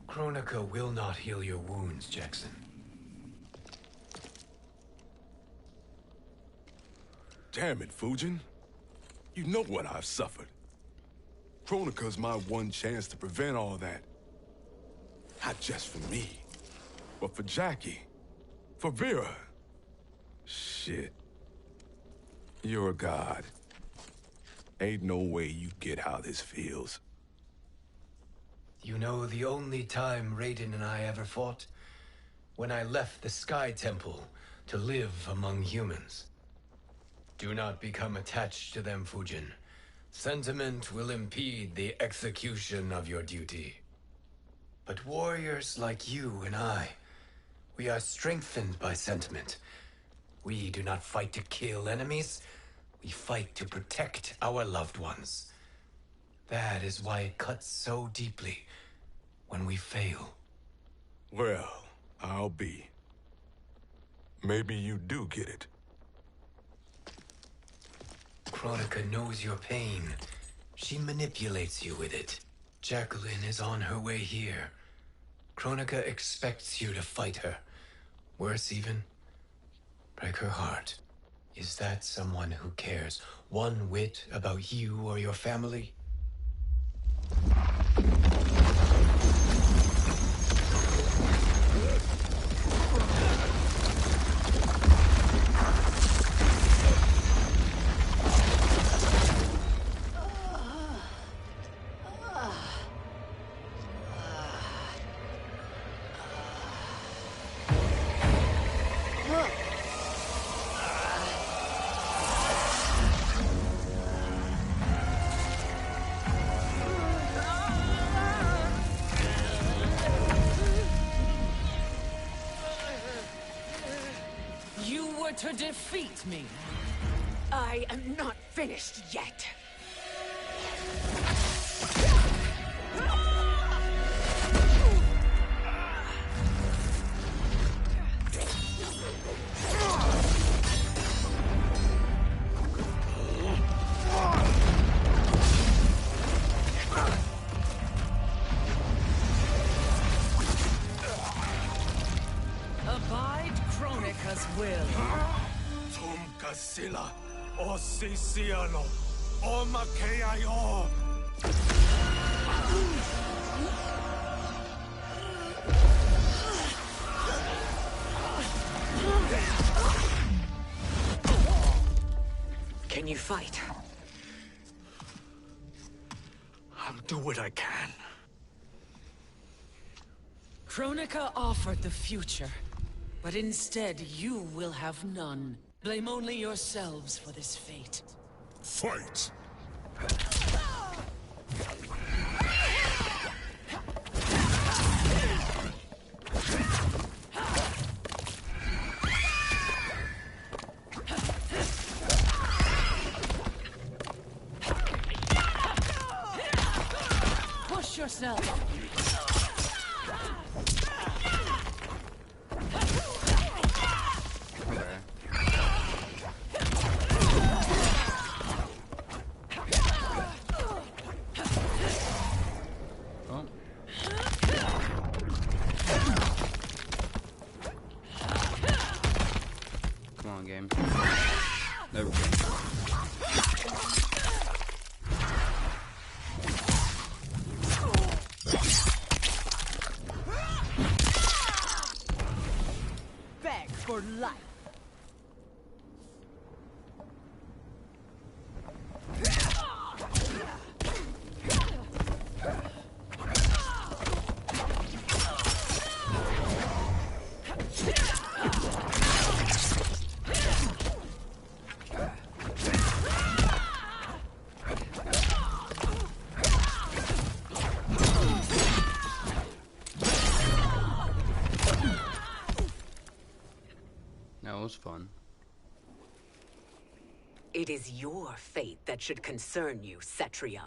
Kronika will not heal your wounds, Jackson. Damn it, Fujin. You know what I've suffered. Kronika's my one chance to prevent all that. Not just for me, but for Jackie, for Vera. Shit. You're a god. Ain't no way you get how this feels. You know the only time Raiden and I ever fought? When I left the Sky Temple to live among humans. Do not become attached to them, Fujin. Sentiment will impede the execution of your duty. But warriors like you and I, we are strengthened by sentiment. We do not fight to kill enemies. We fight to protect our loved ones. That is why it cuts so deeply when we fail. Well, I'll be. Maybe you do get it. Kronika knows your pain. She manipulates you with it. Jacqueline is on her way here. Kronika expects you to fight her. Worse even, break her heart. Is that someone who cares one whit about you or your family? To defeat me. I am not finished yet. Abide Kronika's will. Sila, o Siciano, o Makeayo. Can you fight? I'll do what I can. Kronika offered the future, but instead you will have none. Blame only yourselves for this fate. Fight! Push yourself! There we go. Beg for life. That was fun. It is your fate that should concern you, Cetrion.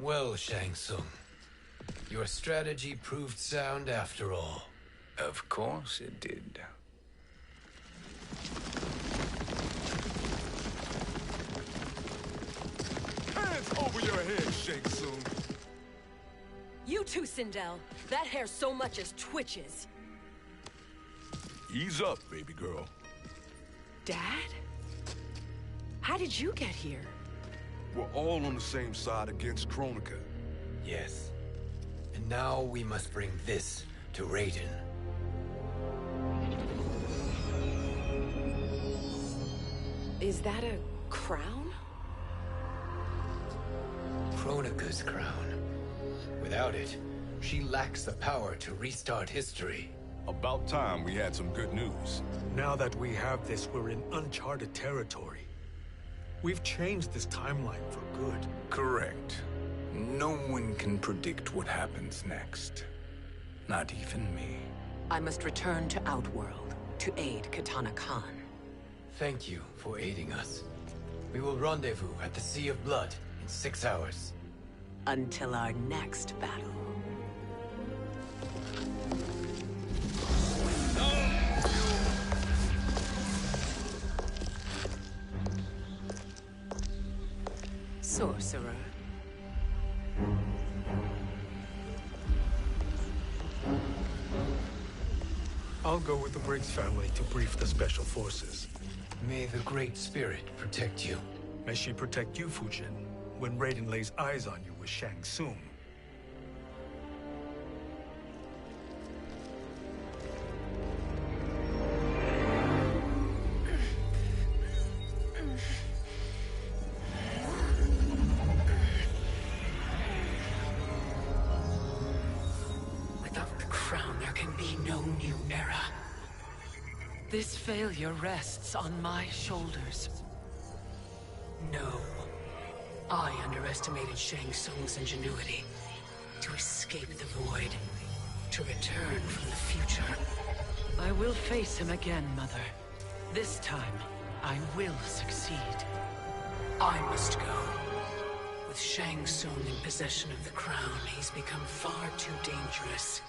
Well, Shang Tsung, your strategy proved sound after all. Of course it did. Hands over your head, Shang Tsung. You too, Sindel. That hair so much as twitches. Ease up, baby girl. Dad? How did you get here? We're all on the same side against Kronika. Yes. And now we must bring this to Raiden. Is that a crown? Kronika's crown. Without it, she lacks the power to restart history. About time we had some good news. Now that we have this, we're in uncharted territory. We've changed this timeline for good. Correct. No one can predict what happens next. Not even me. I must return to Outworld to aid Katana Khan. Thank you for aiding us. We will rendezvous at the Sea of Blood in 6 hours. Until our next battle. Sorcerer. I'll go with the Briggs family to brief the Special Forces. May the Great Spirit protect you. May she protect you, Fujin, when Raiden lays eyes on you with Shang Tsung. Without the crown, there can be no new era. This failure rests on my shoulders. No. I underestimated Shang Tsung's ingenuity. To escape the void. To return from the future. I will face him again, Mother. This time, I will succeed. I must go. With Shang Tsung in possession of the crown, he's become far too dangerous.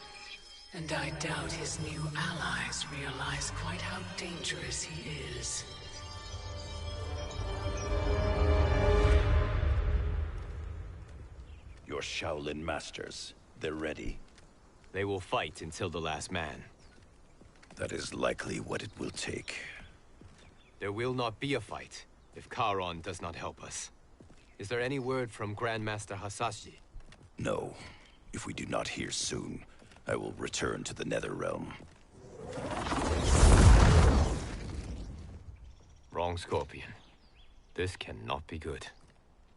And I doubt his new allies realize quite how dangerous he is. Your Shaolin masters, they're ready. They will fight until the last man. That is likely what it will take. There will not be a fight if Charon does not help us. Is there any word from Grandmaster Hasashi? No. If we do not hear soon, I will return to the Netherrealm. Wrong, Scorpion. This cannot be good.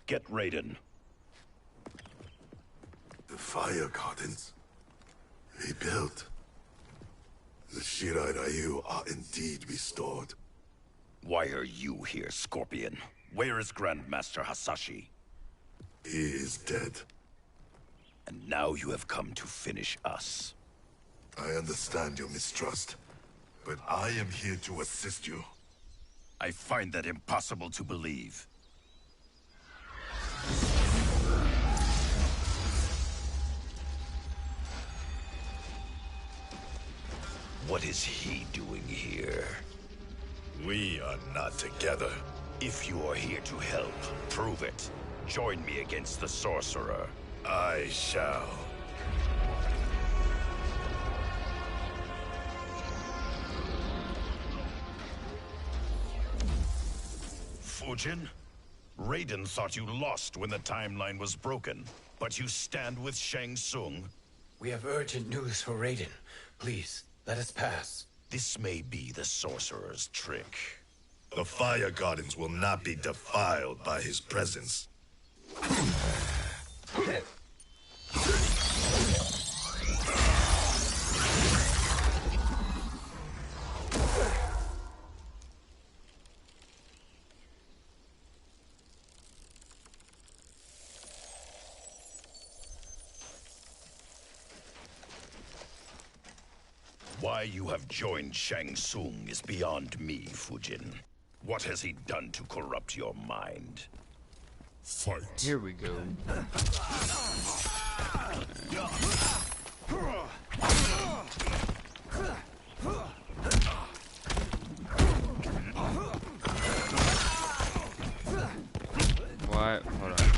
Get Raiden. The fire gardens rebuilt. The Shirai Ryu are indeed restored. Why are you here, Scorpion? Where is Grandmaster Hasashi? He is dead. And now you have come to finish us. I understand your mistrust, but I am here to assist you. I find that impossible to believe. What is he doing here? We are not together. If you are here to help, prove it. Join me against the sorcerer. I shall. Fujin? Raiden thought you lost when the timeline was broken, but you stand with Shang Tsung. We have urgent news for Raiden. Please, let us pass. This may be the sorcerer's trick. The Fire Gardens will not be defiled by his presence. Why you have joined Shang Tsung is beyond me, Fujin. What has he done to corrupt your mind? Fight. Here we go. What? Hold on.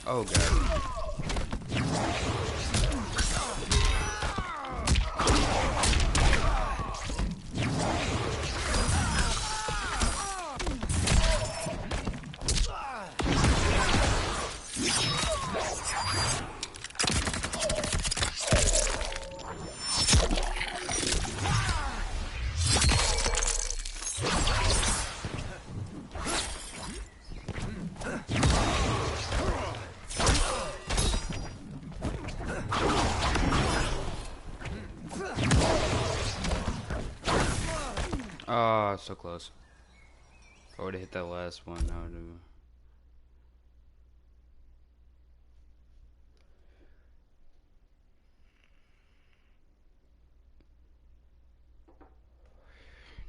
Oh god. Oh, so close. If I would have hit that last one, I would have.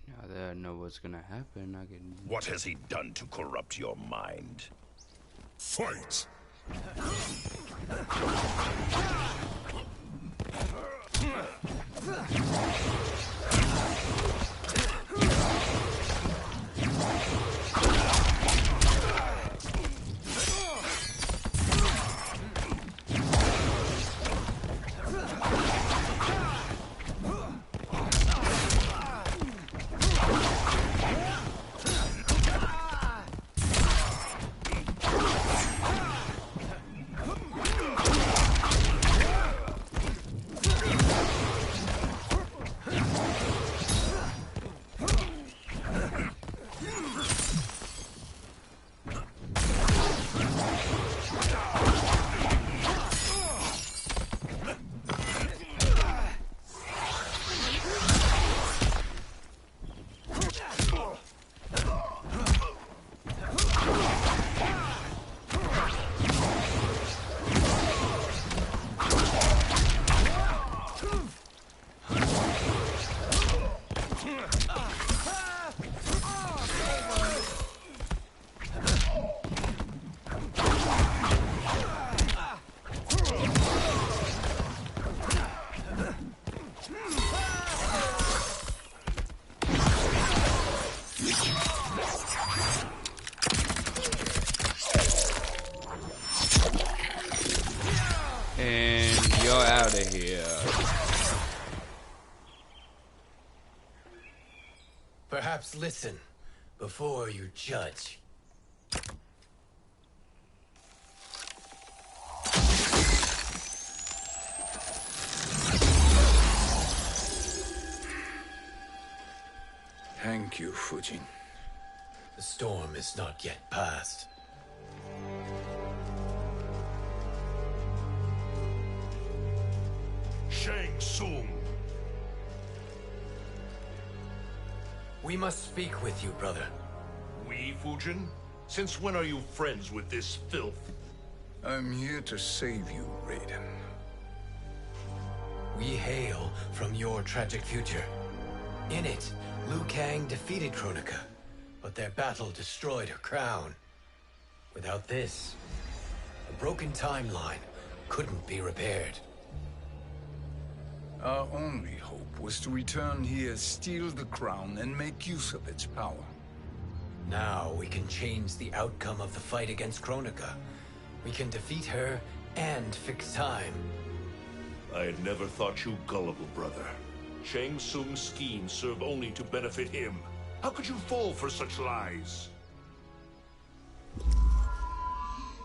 Now that I know what's gonna happen, I can. What has he done to corrupt your mind? Fight! And you're out of here. Perhaps listen before you judge. Thank you, Fujin. The storm is not yet past. Tsung. We must speak with you, brother. We, Fujin? Since when are you friends with this filth? I'm here to save you, Raiden. We hail from your tragic future. In it, Liu Kang defeated Kronika, but their battle destroyed her crown. Without this, a broken timeline couldn't be repaired. Our only hope was to return here, steal the crown, and make use of its power. Now we can change the outcome of the fight against Kronika. We can defeat her and fix time. I had never thought you gullible, brother. Shang Tsung's schemes serve only to benefit him. How could you fall for such lies?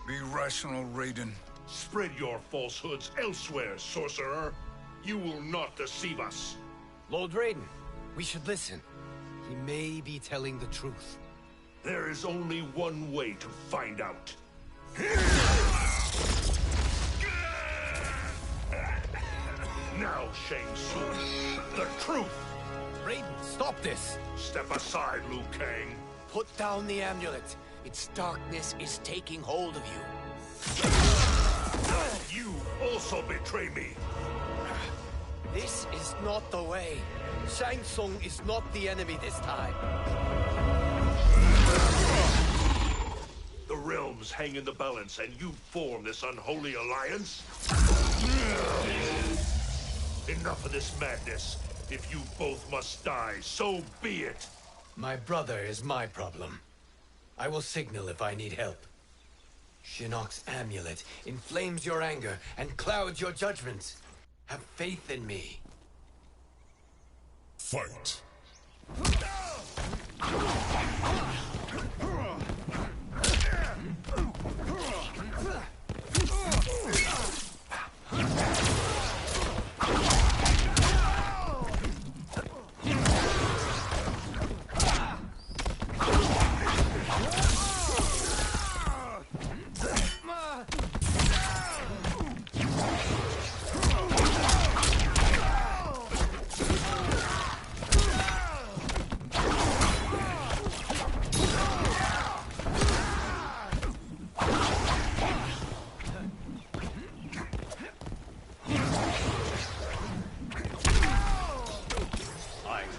Be rational, Raiden. Spread your falsehoods elsewhere, sorcerer. You will not deceive us. Lord Raiden, we should listen. He may be telling the truth. There is only one way to find out. Now, Shang Tsung, the truth! Raiden, stop this! Step aside, Liu Kang. Put down the amulet. Its darkness is taking hold of you. You also betray me. This is not the way. Shang Tsung is not the enemy this time. The realms hang in the balance, and you form this unholy alliance? Enough of this madness. If you both must die, so be it. My brother is my problem. I will signal if I need help. Shinnok's amulet inflames your anger and clouds your judgment. Have faith in me. Fight.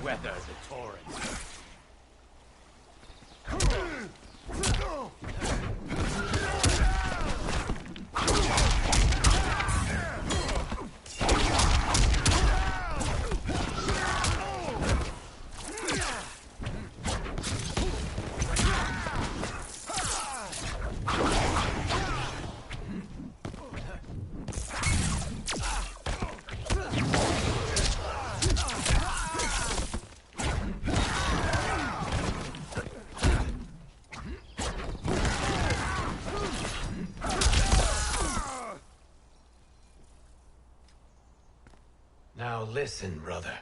Weather the torrent. Now listen, brother.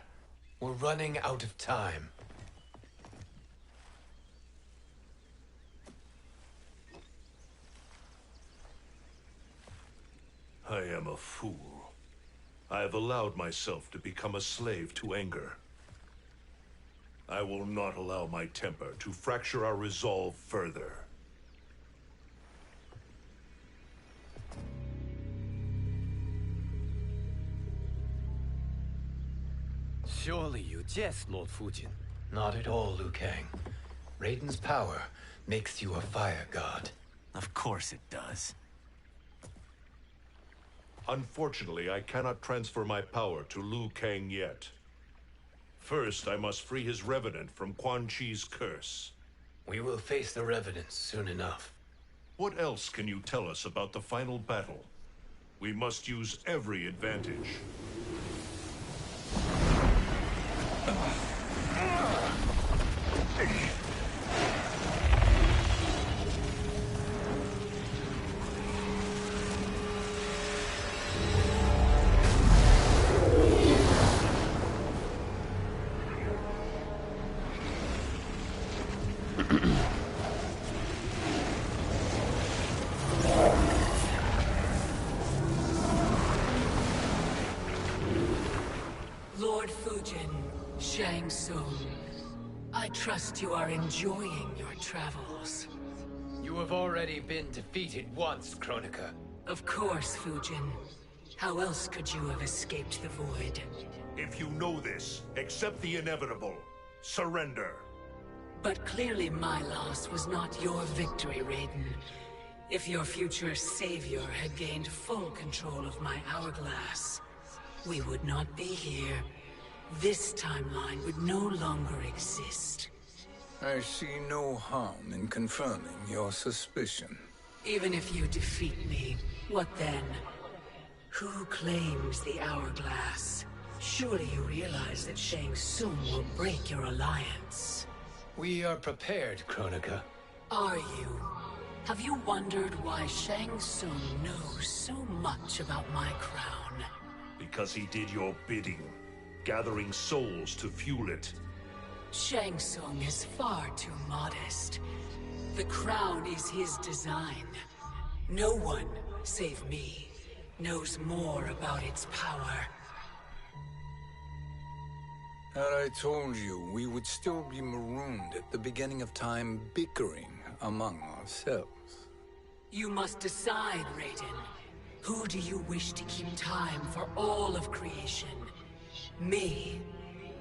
We're running out of time. I am a fool. I have allowed myself to become a slave to anger. I will not allow my temper to fracture our resolve further. Surely you jest, Lord Fujin. Not at all, Liu Kang. Raiden's power makes you a fire god. Of course it does. Unfortunately, I cannot transfer my power to Liu Kang yet. First, I must free his Revenant from Quan Chi's curse. We will face the Revenants soon enough. What else can you tell us about the final battle? We must use every advantage. Lord Fujin, Shang Tsung, I trust you are enjoying your travels. You have already been defeated once, Kronika. Of course, Fujin. How else could you have escaped the void? If you know this, accept the inevitable. Surrender. But clearly my loss was not your victory, Raiden. If your future savior had gained full control of my hourglass, we would not be here. This timeline would no longer exist. I see no harm in confirming your suspicion. Even if you defeat me, what then? Who claims the hourglass? Surely you realize that Shang Tsung will break your alliance. We are prepared, Kronika. Are you? Have you wondered why Shang Tsung knows so much about my crown? Because he did your bidding, gathering souls to fuel it. Shang Tsung is far too modest. The crown is his design. No one, save me, knows more about its power. Had I told you, we would still be marooned at the beginning of time, bickering among ourselves. You must decide, Raiden. Who do you wish to keep time for all of creation? Me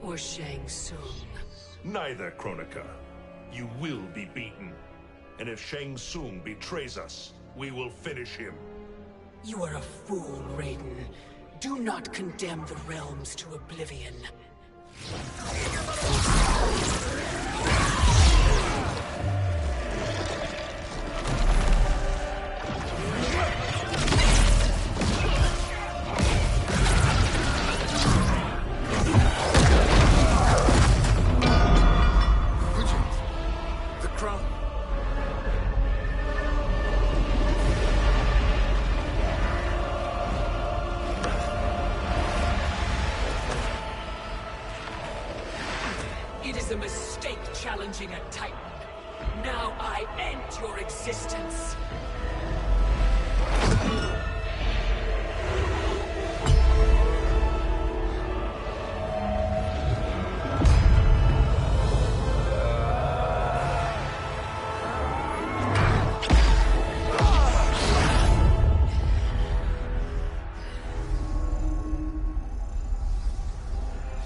or Shang Tsung? Neither, Kronika. You will be beaten. And if Shang Tsung betrays us, we will finish him. You are a fool, Raiden. Do not condemn the realms to oblivion. The crown. It is a mistake challenging a Titan. Now I end your existence.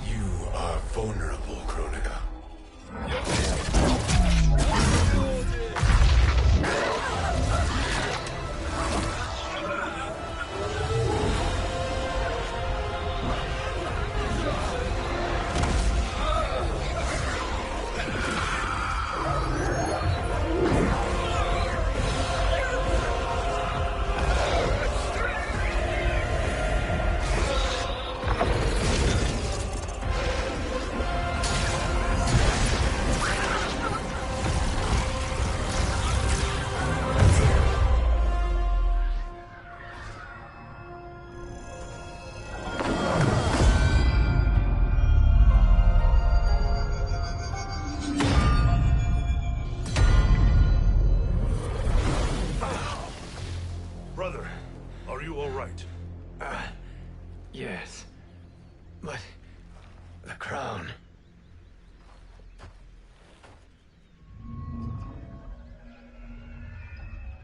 You are vulnerable, Kronika. Brother, are you all right? Yes. But... the crown...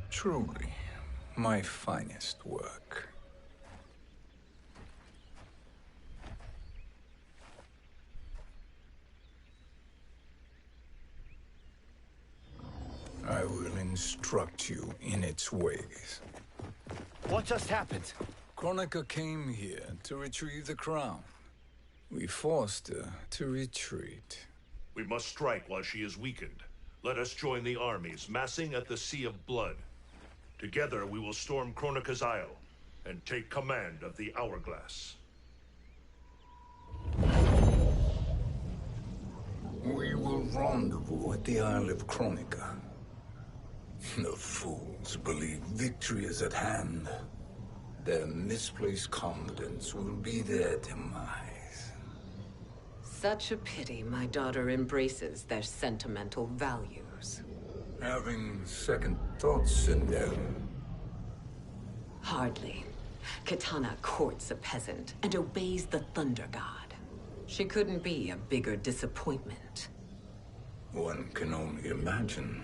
Truly, my finest work. I will instruct you in its ways. What just happened? Kronika came here to retrieve the crown. We forced her to retreat. We must strike while she is weakened. Let us join the armies, massing at the Sea of Blood. Together we will storm Kronika's Isle, and take command of the Hourglass. We will rendezvous at the Isle of Kronika. The fools believe victory is at hand. Their misplaced confidence will be their demise. Such a pity my daughter embraces their sentimental values. Having second thoughts, Sindel. Hardly. Kitana courts a peasant and obeys the Thunder God. She couldn't be a bigger disappointment. One can only imagine.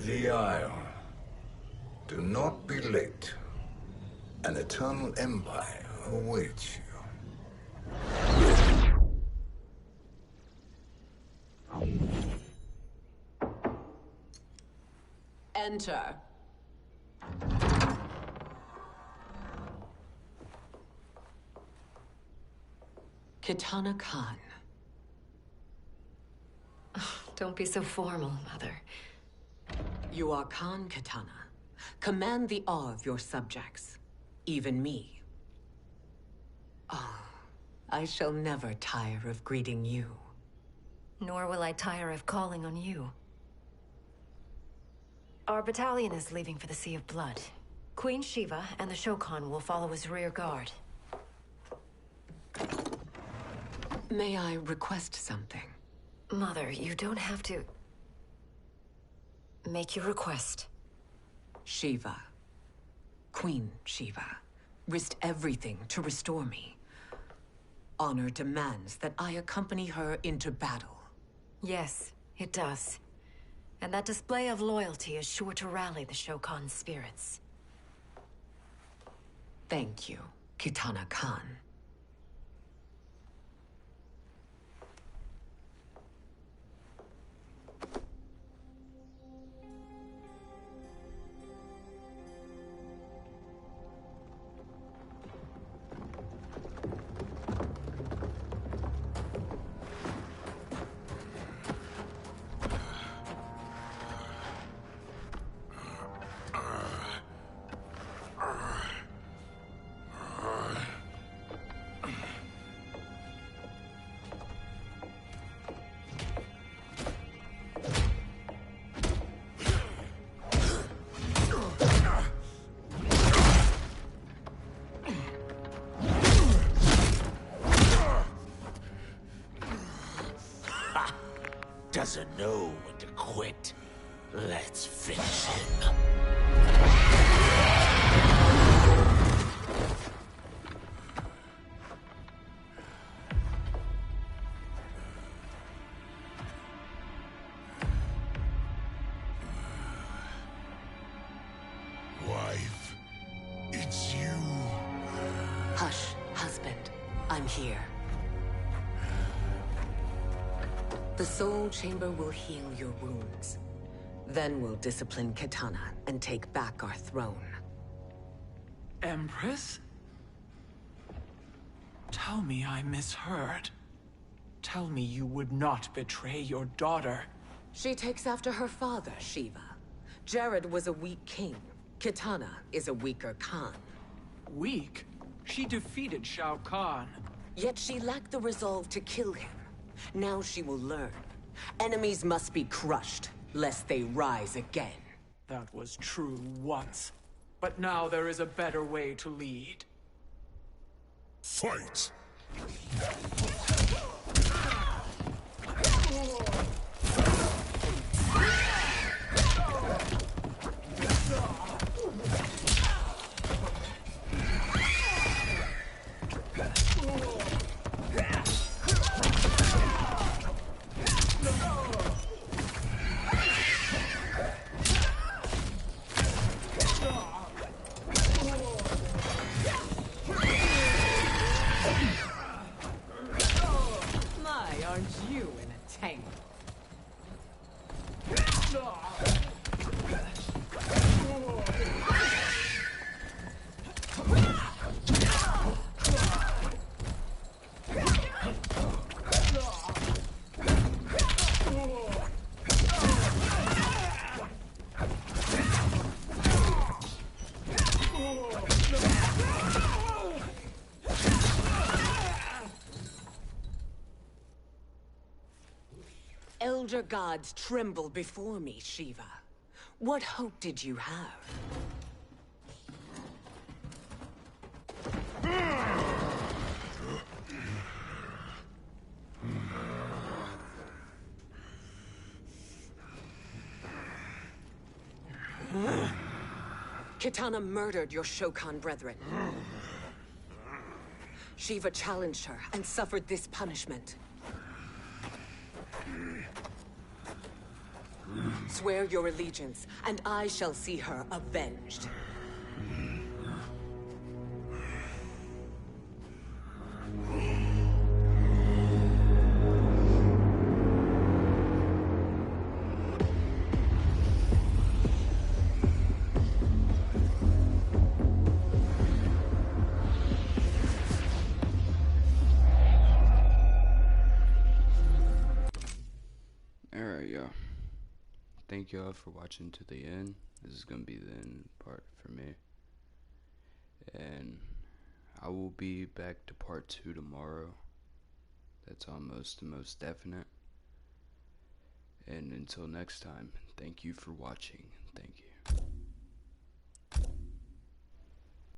The Isle. Do not be late. An eternal empire awaits you. Enter. Kitana Khan. Don't be so formal, Mother. You are Khan Kitana. Command the awe of your subjects. Even me. Oh, I shall never tire of greeting you. Nor will I tire of calling on you. Our battalion is leaving for the Sea of Blood. Queen Shiva and the Shokan will follow as rear guard. May I request something? Mother, you don't have to... make your request. Shiva. Queen Shiva. Risked everything to restore me. Honor demands that I accompany her into battle. Yes, it does. And that display of loyalty is sure to rally the Shokan's spirits. Thank you, Kitana Khan. Doesn't know when to quit. Let's finish him. Wife, it's you. Hush, husband. I'm here. The Soul Chamber will heal your wounds. Then we'll discipline Kitana and take back our throne. Empress? Tell me I misheard. Tell me you would not betray your daughter. She takes after her father, Shiva. Jared was a weak king. Kitana is a weaker Khan. Weak? She defeated Shao Kahn. Yet she lacked the resolve to kill him. Now she will learn. Enemies must be crushed, lest they rise again. That was true once. But now there is a better way to lead. Fight! Elder gods tremble before me, Shiva. What hope did you have? Kitana murdered your Shokan brethren. Shiva challenged her and suffered this punishment. Swear your allegiance, and I shall see her avenged. Alright, y'all. Thank y'all for watching to the end. This is gonna be the end part for me. And I will be back to part 2 tomorrow. That's almost the most definite. And until next time, thank you for watching. Thank you.